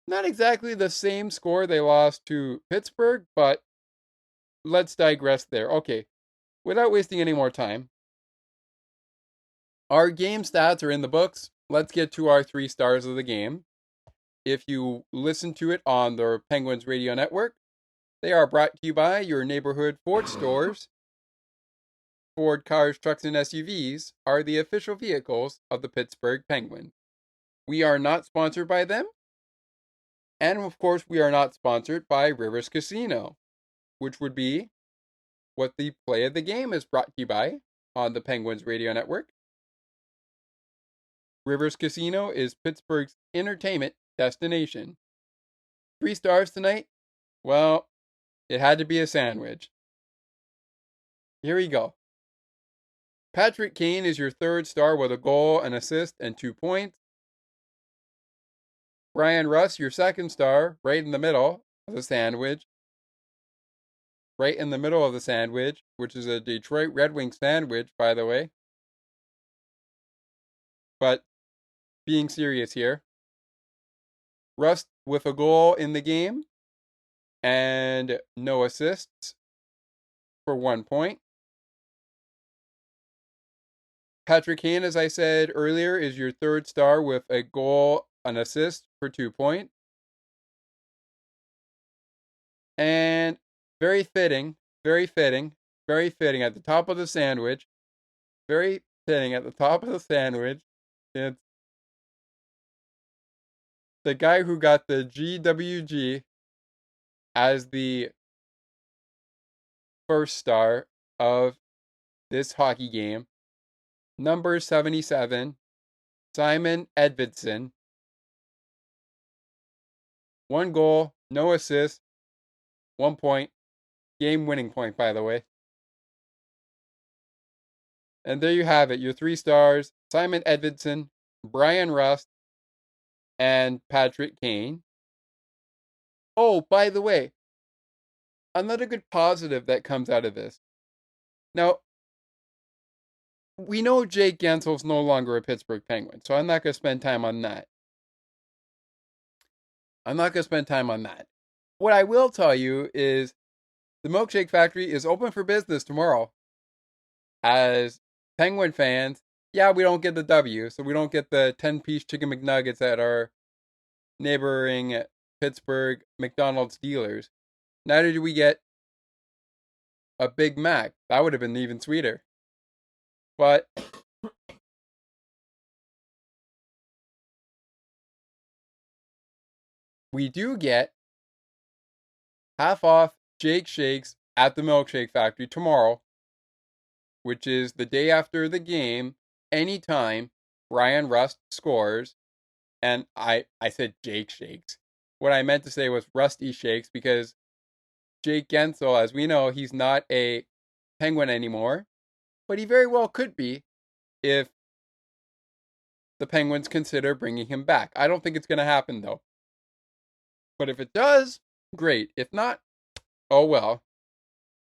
Not exactly the same score they lost to Pittsburgh, but let's digress there. Okay, without wasting any more time, our game stats are in the books. Let's get to our 3 stars of the game. If you listen to it on the Penguins Radio Network, they are brought to you by your neighborhood Ford stores. Ford cars, trucks, and SUVs are the official vehicles of the Pittsburgh Penguins. We are not sponsored by them. And of course, we are not sponsored by Rivers Casino, which would be what the play of the game is brought to you by on the Penguins Radio Network. Rivers Casino is Pittsburgh's entertainment destination. 3 stars tonight? Well, it had to be a sandwich. Here we go. Patrick Kane is your 3rd star with a goal, an assist, and 2 points. Brian Russ, your 2nd star, right in the middle of the sandwich. Right in the middle of the sandwich, which is a Detroit Red Wings sandwich, by the way. But being serious here, Russ with a goal in the game and no assists for 1 point. Patrick Kane, as I said earlier, is your 3rd star with a goal, an assist for 2 points. And very fitting at the top of the sandwich. Very fitting at the top of the sandwich. It's the guy who got the GWG as the 1st star of this hockey game. Number 77, Simon Edvinsson. 1 goal, no assist, 1 point. Game-winning point, by the way. And there you have it, your 3 stars, Simon Edvinsson, Brian Rust, and Patrick Kane. Oh, by the way, another good positive that comes out of this. Now, we know Jake Gensel's no longer a Pittsburgh Penguin, so I'm not going to spend time on that. What I will tell you is the Milkshake Factory is open for business tomorrow. As Penguin fans, yeah, we don't get the W, so we don't get the 10-piece chicken McNuggets at our neighboring Pittsburgh McDonald's dealers. Neither do we get a Big Mac. That would have been even sweeter. But we do get half off Jake Shakes at the Milkshake Factory tomorrow, which is the day after the game, anytime Brian Rust scores. And I said Jake Shakes. What I meant to say was Rusty Shakes, because Jake Gensel, as we know, he's not a Penguin anymore. But he very well could be if the Penguins consider bringing him back. I don't think it's going to happen, though. But if it does, great. If not, oh well.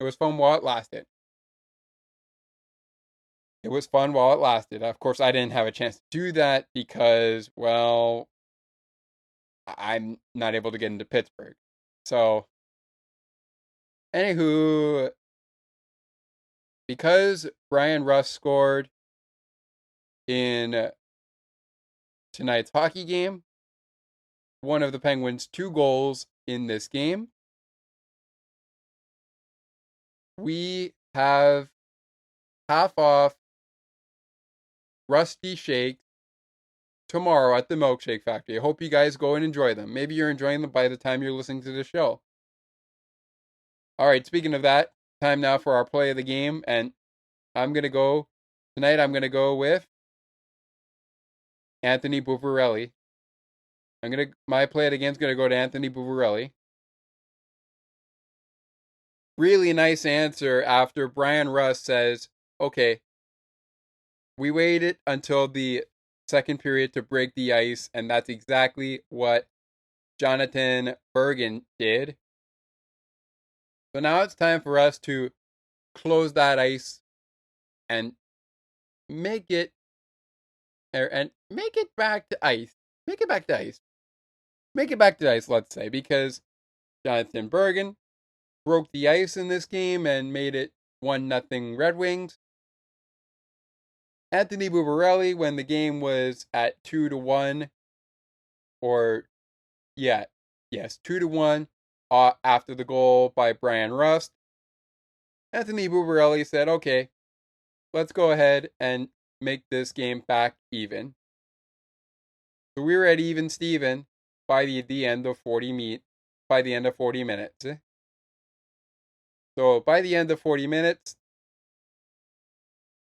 It was fun while it lasted. Of course, I didn't have a chance to do that because, well, I'm not able to get into Pittsburgh. So, anywho, because Brian Rust scored in tonight's hockey game, one of the Penguins' 2 goals in this game, we have half off Rusty Shakes tomorrow at the Milkshake Factory. I hope you guys go and enjoy them. Maybe you're enjoying them by the time you're listening to the show. All right, speaking of that, time now for our play of the game, and I'm going to go with Anthony Buvarelli. My play of the game is going to go to Anthony Buvarelli. Really nice answer after Brian Rust says, okay, we waited until the second period to break the ice, and that's exactly what Jonathan Bergen did. So now it's time for us to close that ice and make it back to ice. Make it back to ice. Make it back to ice, let's say, because Jonathan Bergen broke the ice in this game and made it 1-0 Red Wings. Anthony Bubarelli, when the game was at 2-1, 2-1, after the goal by Brian Rust, Anthony Bubarelli said, okay, let's go ahead and make this game back even. So we were at even Steven by the end of 40 minutes. So by the end of 40 minutes,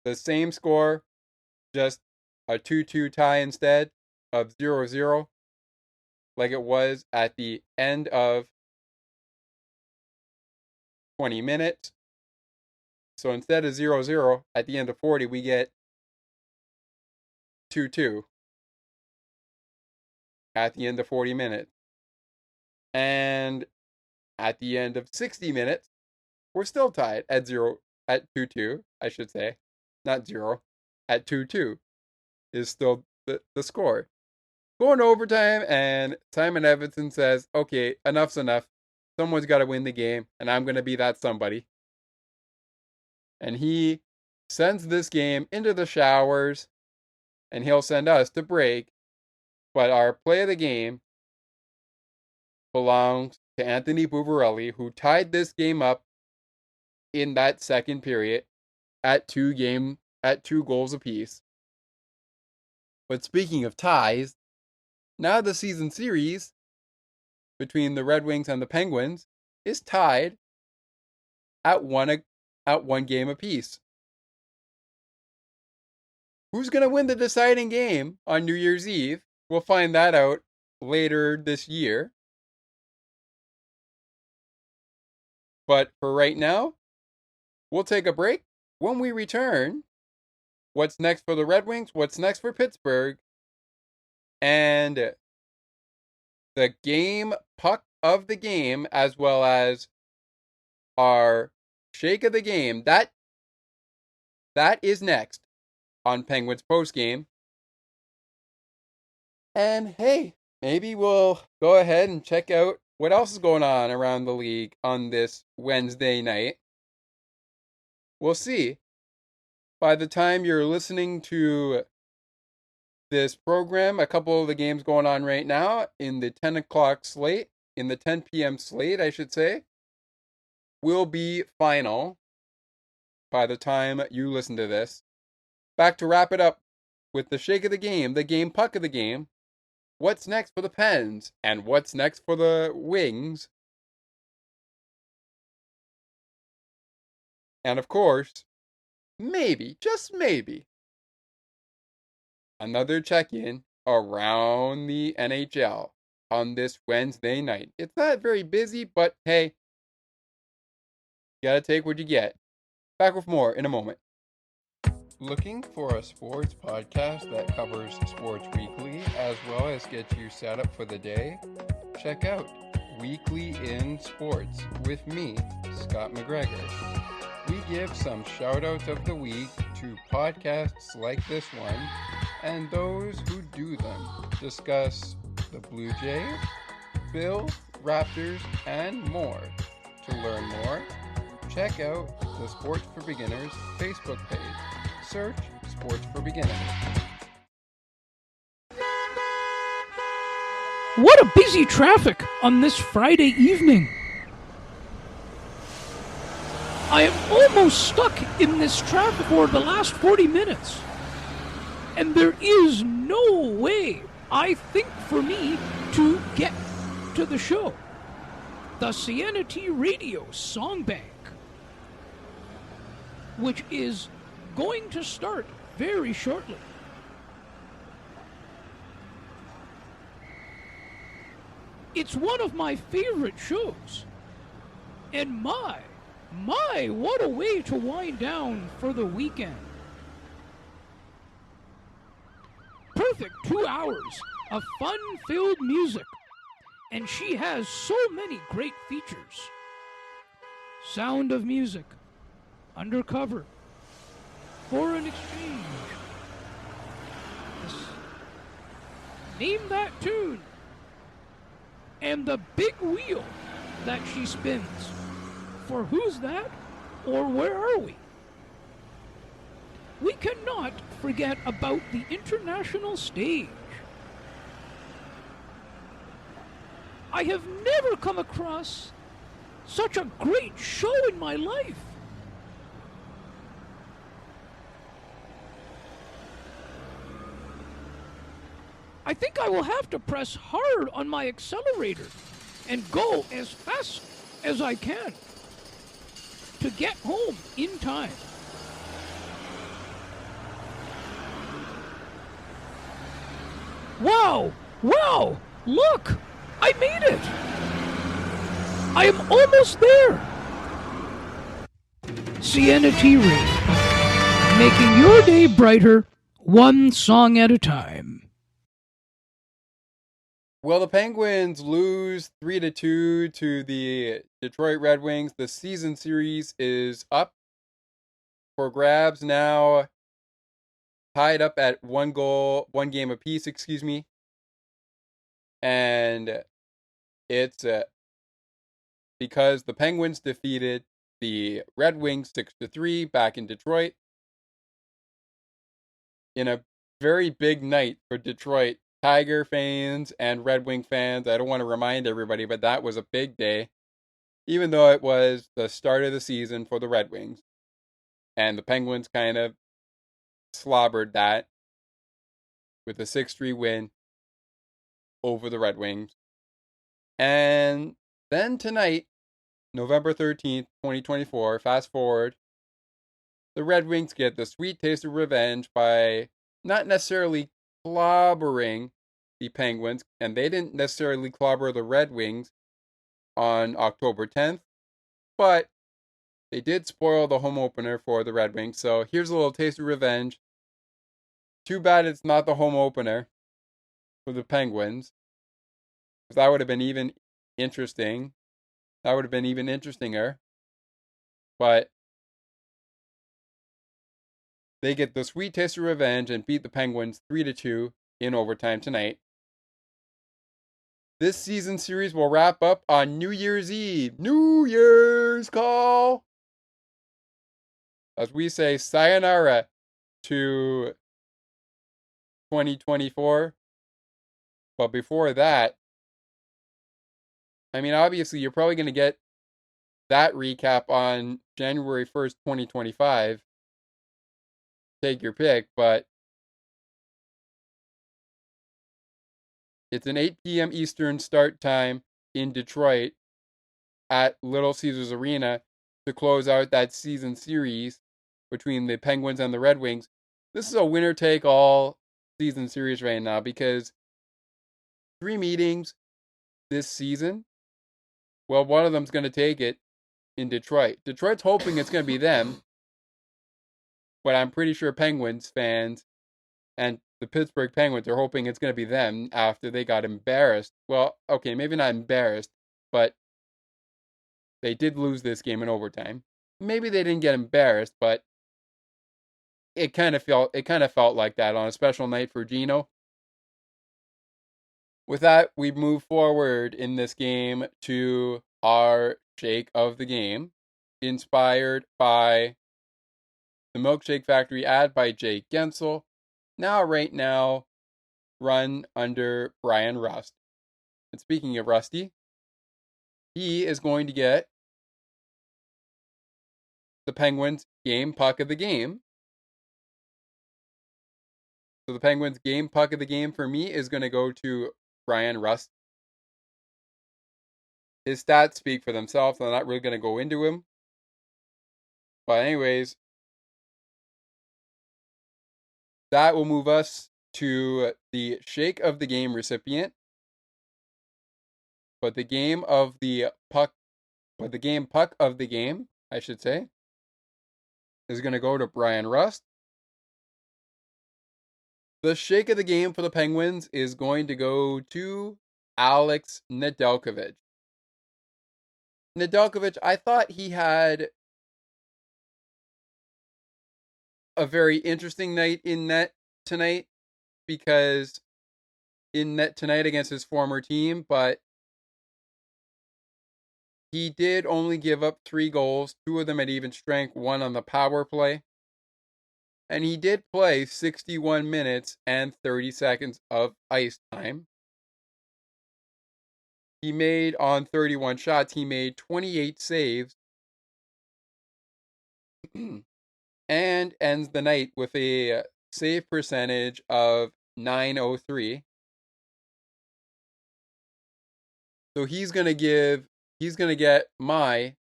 the same score, just a 2-2 tie instead of 0-0, like it was at the end of 20 minutes. So instead of 0-0, at the end of 40, we get 2-2 at the end of 40 minutes. And at the end of 60 minutes, we're still tied at 2-2, I should say. Not 0. At 2-2 is still the score. Going to overtime, and Simon Edvinsson says, okay, enough's enough. Someone's got to win the game, and I'm going to be that somebody. And he sends this game into the showers, and he'll send us to break. But our play of the game belongs to Anthony Bubarelli, who tied this game up in that second period at 2 goals apiece. But speaking of ties, now the season series between the Red Wings and the Penguins is tied at one game apiece. Who's going to win the deciding game on New Year's Eve? We'll find that out later this year. But for right now, we'll take a break. When we return, what's next for the Red Wings? What's next for Pittsburgh? And the game puck of the game, as well as our shake of the game. That is next on Penguins Post Game. And hey, maybe we'll go ahead and check out what else is going on around the league on this Wednesday night. We'll see. By the time you're listening to this program, a couple of the games going on right now in the 10 p.m. slate, I should say, will be final by the time you listen to this. Back to wrap it up with the shake of the game puck of the game. What's next for the Pens? And what's next for the Wings? And of course, maybe, just maybe, another check-in around the NHL on this Wednesday night. It's not very busy, but hey, you gotta take what you get. Back with more in a moment. Looking for a sports podcast that covers sports weekly as well as gets you set up for the day? Check out Weekly in Sports with me, Scott McGregor. We give some shout-outs of the week to podcasts like this one and those who do them. Discuss the Blue Jays, Bills, Raptors, and more. To learn more, check out the Sports for Beginners Facebook page. Search Sports for Beginners. What a busy traffic on this Friday evening. I am almost stuck in this traffic for the last 40 minutes. And there is no way, I think, for me to get to the show. The SienaT Radio SongBank, which is going to start very shortly. It's one of my favorite shows. And my, what a way to wind down for the weekend. perfect 2 hours of fun-filled music, and she has so many great features. Sound of Music, Undercover, Foreign Exchange, Name That Tune, and the big wheel that she spins for Who's That or Where Are We? We cannot forget about the international stage. I have never come across such a great show in my life. I think I will have to press hard on my accelerator and go as fast as I can to get home in time. Wow! Wow! Look! I made it! I am almost there! SienaT Radio, making your day brighter, one song at a time. Well, the Penguins lose 3-2 to the Detroit Red Wings. The season series is up for grabs now, tied up at one game apiece, and it's because the Penguins defeated the Red Wings 6-3 back in Detroit in a very big night for Detroit Tiger fans and Red Wing fans. I don't want to remind everybody, but that was a big day, even though it was the start of the season for the Red Wings. And the Penguins kind of slobbered that with a 6-3 win over the Red Wings. And then tonight, November 13th, 2024, fast forward, the Red Wings get the sweet taste of revenge by not necessarily clobbering the Penguins, and they didn't necessarily clobber the Red Wings on October 10th, but they did spoil the home opener for the Red Wings. So here's a little taste of revenge. Too bad it's not the home opener for the Penguins, because that would have been even interesting. That would have been even interestinger. But they get the sweet taste of revenge and beat the Penguins 3-2 in overtime tonight. This season series will wrap up on New Year's Eve. New Year's call! As we say sayonara to 2024. But before that, I mean, obviously, you're probably going to get that recap on January 1st, 2025. Take your pick, but it's an 8 p.m. Eastern start time in Detroit at Little Caesars Arena to close out that season series between the Penguins and the Red Wings. This is a winner-take-all season series right now because 3 meetings this season, well, one of them's going to take it in Detroit. Detroit's hoping it's going to be them, but I'm pretty sure Penguins fans and the Pittsburgh Penguins are hoping it's going to be them after they got embarrassed. Well, okay, maybe not embarrassed, but they did lose this game in overtime. Maybe they didn't get embarrassed, but it kind of felt like that on a special night for Gino. With that, we move forward in this game to our shake of the game, inspired by the Milkshake Factory ad by Jake Gensel, right now, run under Brian Rust. And speaking of Rusty, he is going to get the Penguins game puck of the game. So the Penguins game puck of the game for me is going to go to Brian Rust. His stats speak for themselves. I'm not really going to go into him. But anyways, that will move us to the shake of the game recipient. But the game puck of the game, I should say, is going to go to Brian Rust. The shake of the game for the Penguins is going to go to Alex Nedeljkovic. Nedeljkovic, I thought he had a very interesting night in net tonight, because in net tonight against his former team, but he did only give up 3 goals, 2 of them at even strength, 1 on the power play. And he did play 61 minutes and 30 seconds of ice time. He made, on 31 shots, he made 28 saves and ends the night with a save percentage of .903. So he's going to get my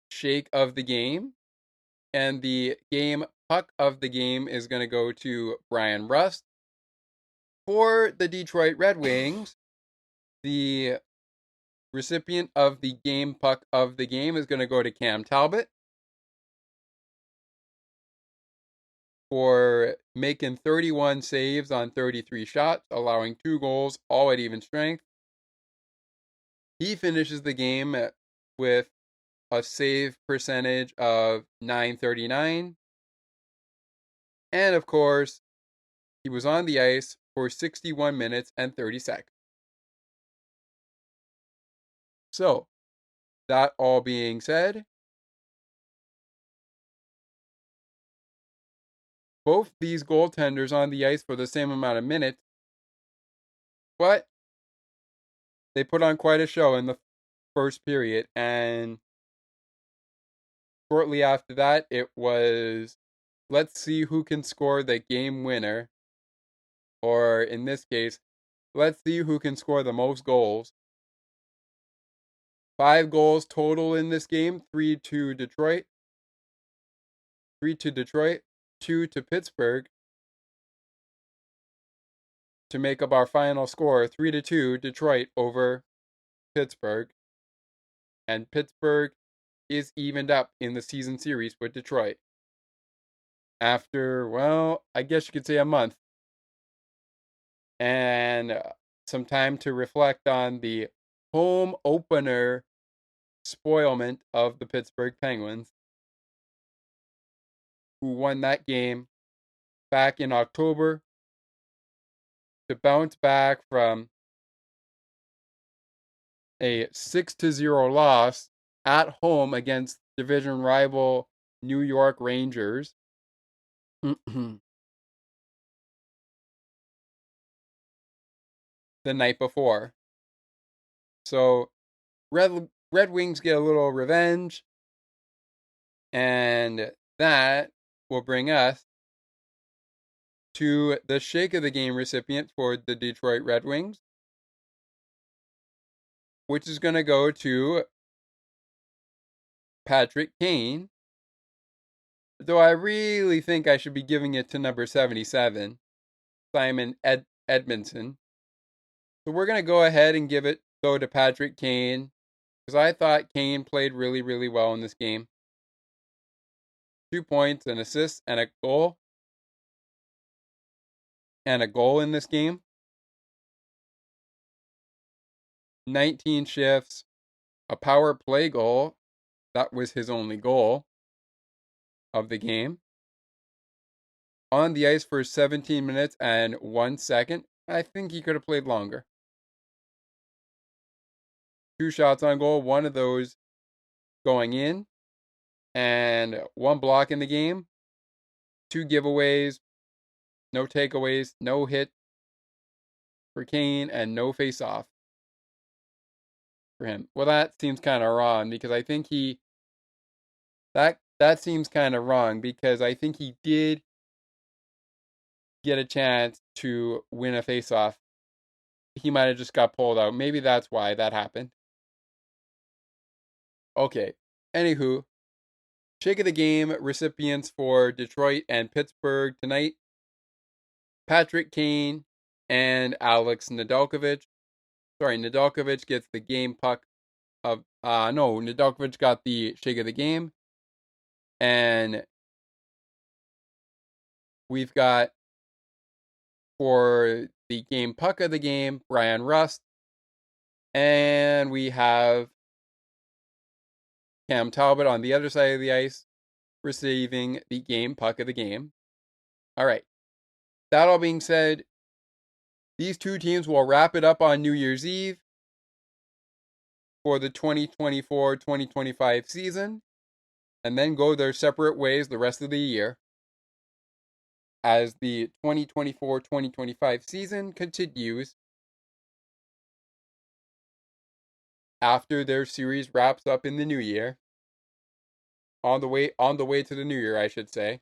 shake of the game, and the game puck of the game is going to go to Brian Rust. For the Detroit Red Wings, the recipient of the game puck of the game is going to go to Cam Talbot for making 31 saves on 33 shots, allowing 2 goals, all at even strength. He finishes the game with a save percentage of .939. And of course, he was on the ice for 61 minutes and 30 seconds. So, that all being said, both these goaltenders on the ice for the same amount of minutes, but they put on quite a show in the first period, and shortly after that, it was, let's see who can score the game winner, or in this case, let's see who can score the most goals. 5 goals total in this game, 3 to Detroit, 2 to Pittsburgh, to make up our final score, 3-2 Detroit over Pittsburgh. And Pittsburgh is evened up in the season series with Detroit after, well, I guess you could say a month, and some time to reflect on the home opener spoilment of the Pittsburgh Penguins, who won that game back in October to bounce back from a 6-0 loss at home against division rival New York Rangers. The night before. So Red Wings get a little revenge, and that will bring us to the shake of the game recipient for the Detroit Red Wings, which is going to go to Patrick Kane, though I really think I should be giving it to number 77, Simon Edmondson. So we're going to go ahead and give it, though, to Patrick Kane, because I thought Kane played really, really well in this game. 2 points, an assist, and a goal. And a goal in this game. 19 shifts, a power play goal. That was his only goal of the game. On the ice for 17 minutes and 1 second. I think he could have played longer. 2 shots on goal, 1 of those going in, and 1 block in the game. 2 giveaways, no takeaways, no hit for Kane, and no face-off for him. Well, that seems kind of wrong, because I think that seems kind of wrong, because I think he did get a chance to win a face-off. He might have just got pulled out. Maybe that's why that happened. Okay, anywho, shake of the game recipients for Detroit and Pittsburgh tonight: Patrick Kane and Alex Nedeljkovic. Sorry, Nedeljkovic gets the game puck of, Nedeljkovic got the shake of the game. And we've got for the game puck of the game, Brian Rust. And we have Cam Talbot on the other side of the ice receiving the game puck of the game. All right. That all being said, these two teams will wrap it up on New Year's Eve for the 2024-2025 season and then go their separate ways the rest of the year as the 2024-2025 season continues after their series wraps up in the new year. On the way to the new year, I should say.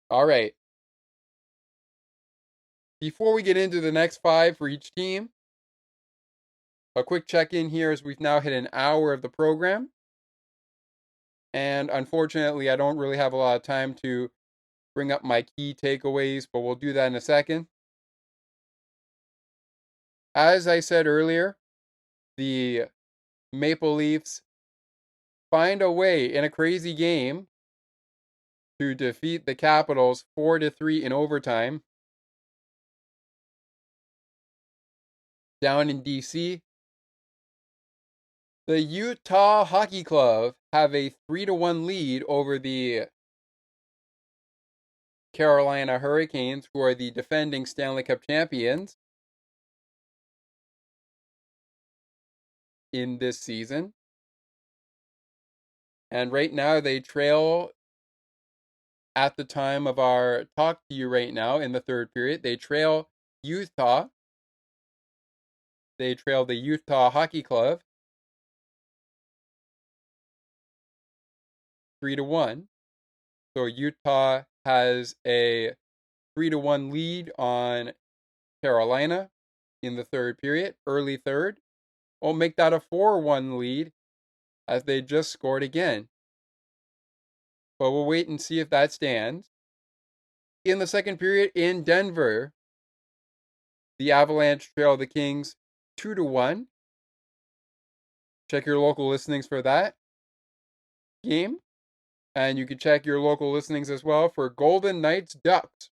All right. Before we get into the next 5 for each team, a quick check-in here as we've now hit an hour of the program. And unfortunately, I don't really have a lot of time to bring up my key takeaways, but we'll do that in a second. As I said earlier, the Maple Leafs find a way in a crazy game to defeat the Capitals 4-3 in overtime down in DC. The Utah Hockey Club have a 3-1 lead over the Carolina Hurricanes, who are the defending Stanley Cup champions in this season. And right now they trail, at the time of our talk to you right now in the third period, they trail Utah. They trail the Utah Hockey Club 3-1. So Utah has a 3-1 lead on Carolina in the third period, early third. We'll make that a 4-1 lead as they just scored again. But we'll wait and see if that stands. In the second period in Denver, the Avalanche trail the Kings 2-1. Check your local listings for that game. And you can check your local listings as well for Golden Knights Ducks.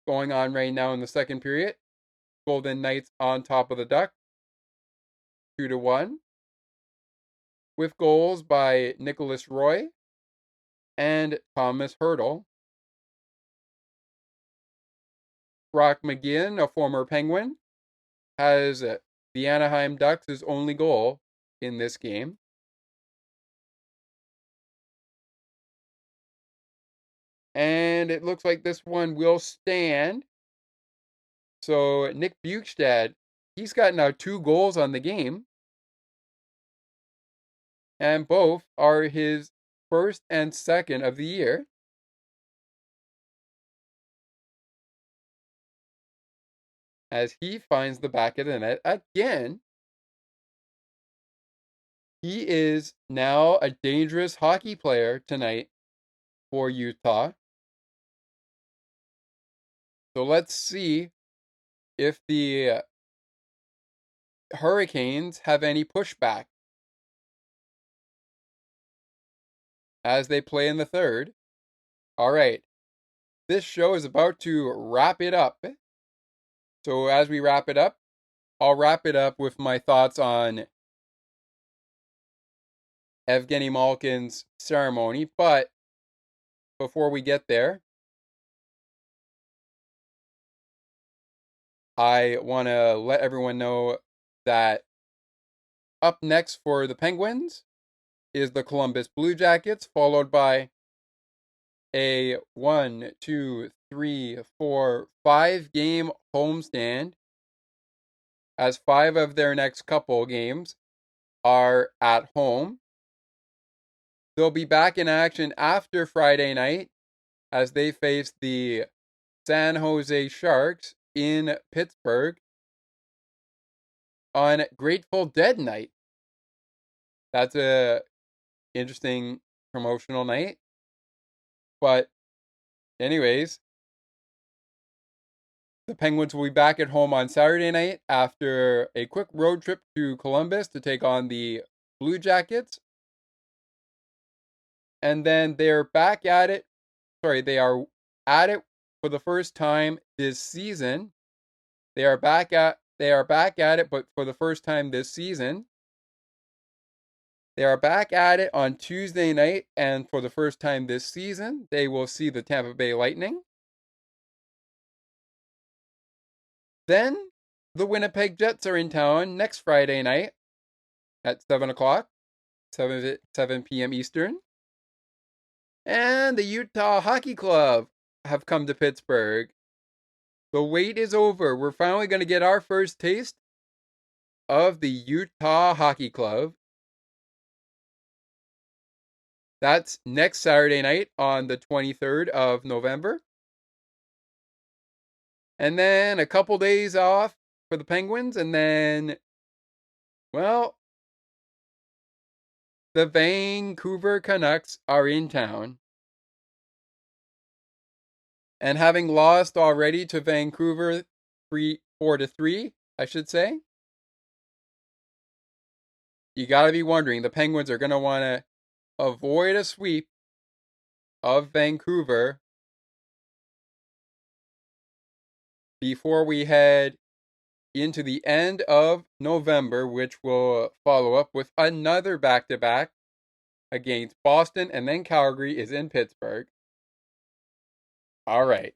Going on right now in the second period. Golden Knights on top of the Ducks 2-1. With goals by Nicholas Roy and Thomas Hertl. Brock McGinn, a former Penguin, has the Anaheim Ducks' only goal in this game. And it looks like this one will stand. So Nick Bjugstad, he's got now 2 goals on the game. And both are his first and second of the year. As he finds the back of the net again. He is now a dangerous hockey player tonight for Utah. So let's see if the Hurricanes have any pushback as they play in the third. All right. This show is about to wrap it up. So as we wrap it up, I'll wrap it up with my thoughts on Evgeny Malkin's ceremony. But before we get there, I want to let everyone know that up next for the Penguins is the Columbus Blue Jackets, followed by a 5 game homestand, as 5 of their next couple games are at home. They'll be back in action after Friday night as they face the San Jose Sharks in Pittsburgh on Grateful Dead night. That's a interesting promotional night. But anyways, the Penguins will be back at home on Saturday night after a quick road trip to Columbus to take on the Blue Jackets. And then they're back at it They are at it for the first time this season. They are back at it, but for the first time this season. They are back at it on Tuesday night, and for the first time this season, they will see the Tampa Bay Lightning. Then, the Winnipeg Jets are in town next Friday night at 7 o'clock, 7 p.m. Eastern. And the Utah Hockey Club have come to Pittsburgh. The wait is over. We're finally going to get our first taste of the Utah Hockey Club. That's next Saturday night on the 23rd of November. And then a couple days off for the Penguins. And then, well, the Vancouver Canucks are in town. And having lost already to Vancouver 4-3, I should say, you got to be wondering, the Penguins are going to want to avoid a sweep of Vancouver before we head into the end of November, which will follow up with another back-to-back against Boston, and then Calgary is in Pittsburgh. All right.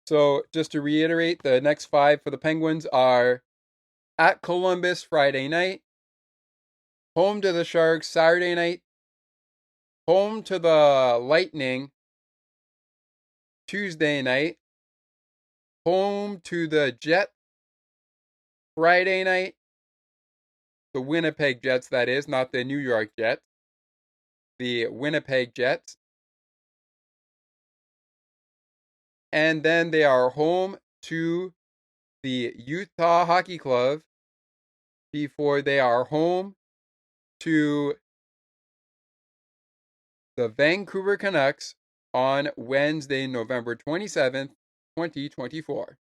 So just to reiterate, the next 5 for the Penguins are at Columbus Friday night, home to the Sharks Saturday night, home to the Lightning Tuesday night, home to the Jets Friday night, the Winnipeg Jets, that is, not the New York Jets, the Winnipeg Jets. And then they are home to the Utah Hockey Club before they are home to the Vancouver Canucks on Wednesday, November 27th, 2024.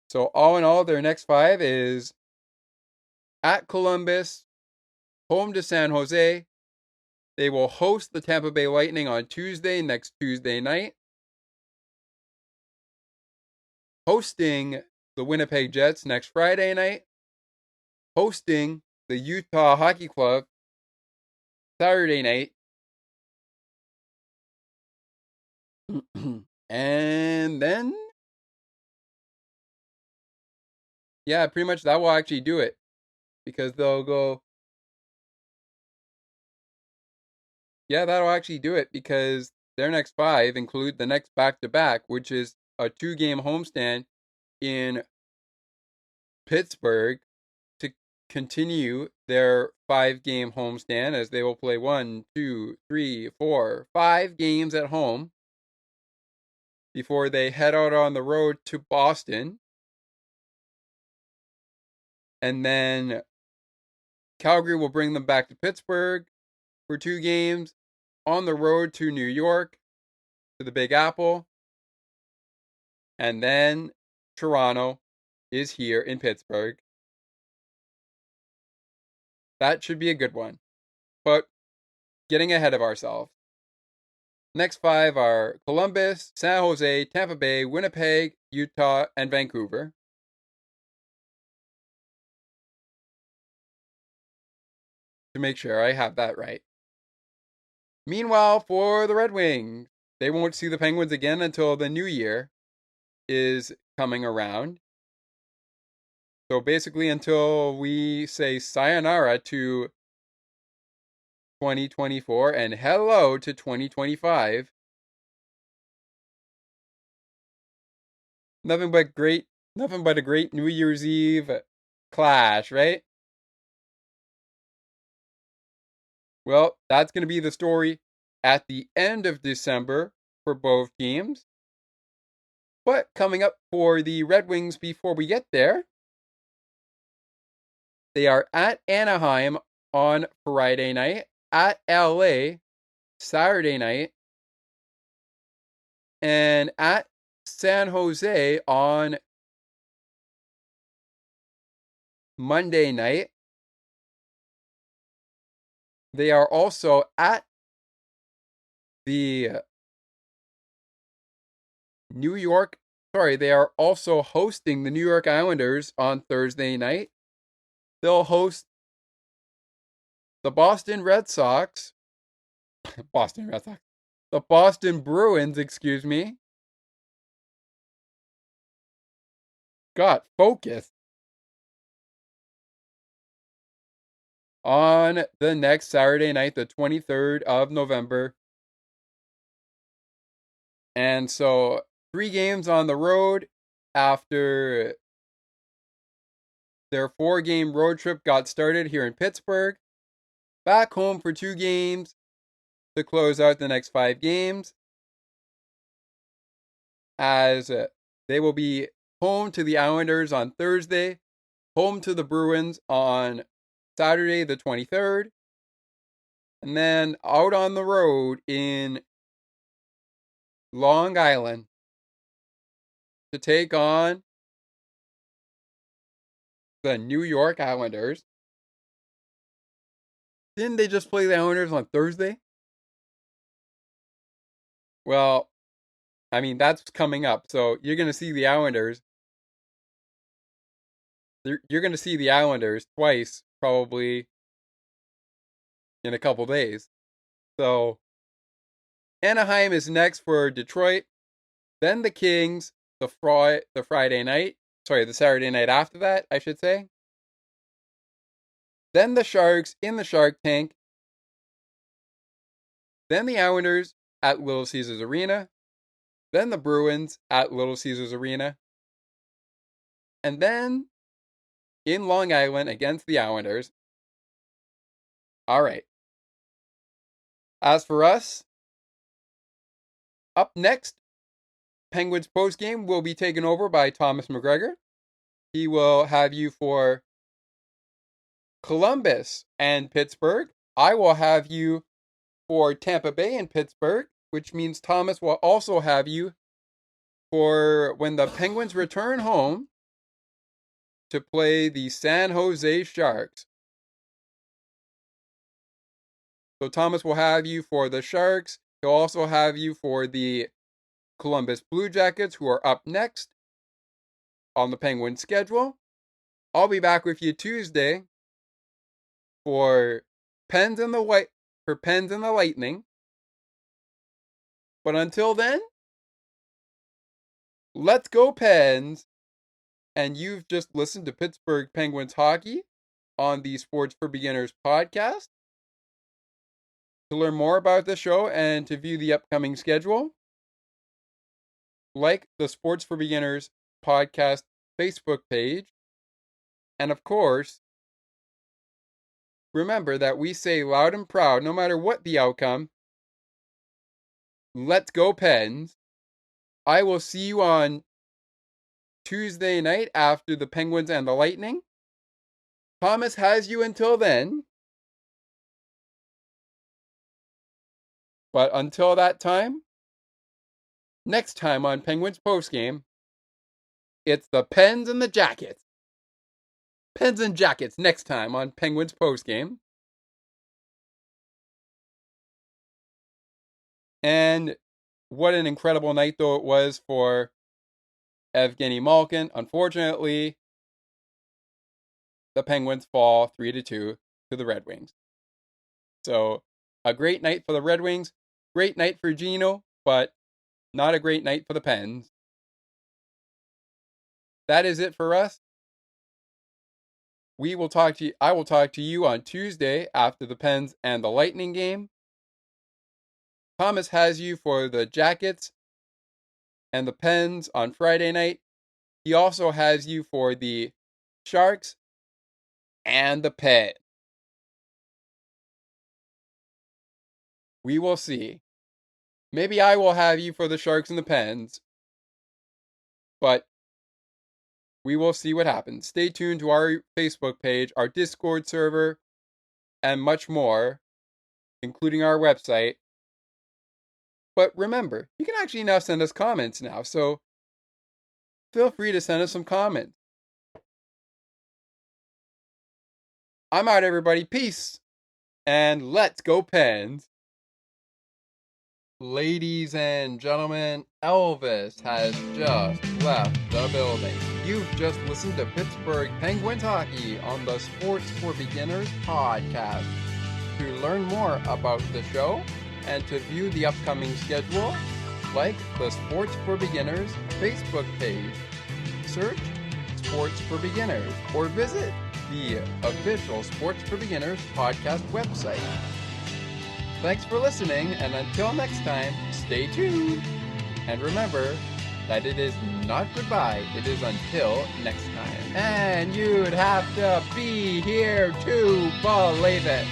So all in all, their next 5 is at Columbus, home to San Jose. They will host the Tampa Bay Lightning on next Tuesday night. Hosting the Winnipeg Jets next Friday night. Hosting the Utah Hockey Club Saturday night. And then, yeah, pretty much that will actually do it. Because they'll go, yeah, that'll actually do it. Because their next 5 include the next back-to-back, which is a 2-game homestand in Pittsburgh to continue their 5-game homestand, as they will play 1, 2, 3, 4, 5 games at home before they head out on the road to Boston. And then Calgary will bring them back to Pittsburgh for 2 games on the road to New York, to the Big Apple. And then Toronto is here in Pittsburgh. That should be a good one. But getting ahead of ourselves. Next 5 are Columbus, San Jose, Tampa Bay, Winnipeg, Utah, and Vancouver. To make sure I have that right. Meanwhile, for the Red Wings, they won't see the Penguins again until the new year is coming around. So basically until we say sayonara to 2024 and hello to 2025. Nothing but a great New Year's Eve clash, right? Well, that's going to be the story at the end of December for both teams. But coming up for the Red Wings before we get there, they are at Anaheim on Friday night, at LA Saturday night, and at San Jose on Monday night. They are also at the they are also hosting the New York Islanders on Thursday night. They'll host the Boston Red Sox. The Boston Bruins, excuse me. God, focus. On the next Saturday night, the 23rd of November. And so 3 games on the road after their 4-game road trip got started here in Pittsburgh. Back home for 2 games to close out the next 5 games. As they will be home to the Islanders on Thursday, home to the Bruins on Saturday the 23rd, and then out on the road in Long Island to take on the New York Islanders. Didn't they just play the Islanders on Thursday? Well, I mean, that's coming up. So you're going to see the Islanders. You're going to see the Islanders twice, probably in a couple days. So Anaheim is next for Detroit. Then the Kings, the Saturday night after that, I should say. Then the Sharks in the Shark Tank. Then the Islanders at Little Caesars Arena. Then the Bruins at Little Caesars Arena. And then in Long Island against the Islanders. All right. As for us, up next, Penguins postgame will be taken over by Thomas McGregor. He will have you for Columbus and Pittsburgh. I will have you for Tampa Bay and Pittsburgh, which means Thomas will also have you for when the Penguins return home to play the San Jose Sharks. So Thomas will have you for the Sharks. He'll also have you for the Columbus Blue Jackets, who are up next on the Penguins schedule. I'll be back with you Tuesday for Pens and the Lightning. But until then, let's go Pens. And you've just listened to Pittsburgh Penguins hockey on the Sports for Beginners podcast. To learn more about the show and to view the upcoming schedule, like the Sports for Beginners podcast Facebook page. And of course, remember that we say loud and proud, no matter what the outcome, let's go Pens. I will see you on Tuesday night after the Penguins and the Lightning. Thomas has you until then. But until that time, next time on Penguins Postgame, it's the Pens and the Jackets. Pens and Jackets next time on Penguins Postgame. And what an incredible night, though, it was for Evgeny Malkin. Unfortunately, the Penguins fall 3-2 to the Red Wings. So, a great night for the Red Wings. Great night for Gino, but not a great night for the Pens. That is it for us. I will talk to you on Tuesday after the Pens and the Lightning game. Thomas has you for the Jackets and the Pens on Friday night. He also has you for the Sharks and the Pens. We will see. Maybe I will have you for the Sharks and the Pens. But we will see what happens. Stay tuned to our Facebook page, our Discord server, and much more, including our website. But remember, you can actually now send us comments now, so feel free to send us some comments. I'm out, everybody. Peace. And let's go Pens. Ladies and gentlemen, Elvis has just left the building. You've just listened to Pittsburgh Penguins hockey on the Sports for Beginners podcast. To learn more about the show and to view the upcoming schedule, like the Sports for Beginners Facebook page. Search Sports for Beginners or visit the official Sports for Beginners podcast website. Thanks for listening, and until next time, stay tuned. And remember that it is not goodbye, it is until next time. And you'd have to be here to believe it.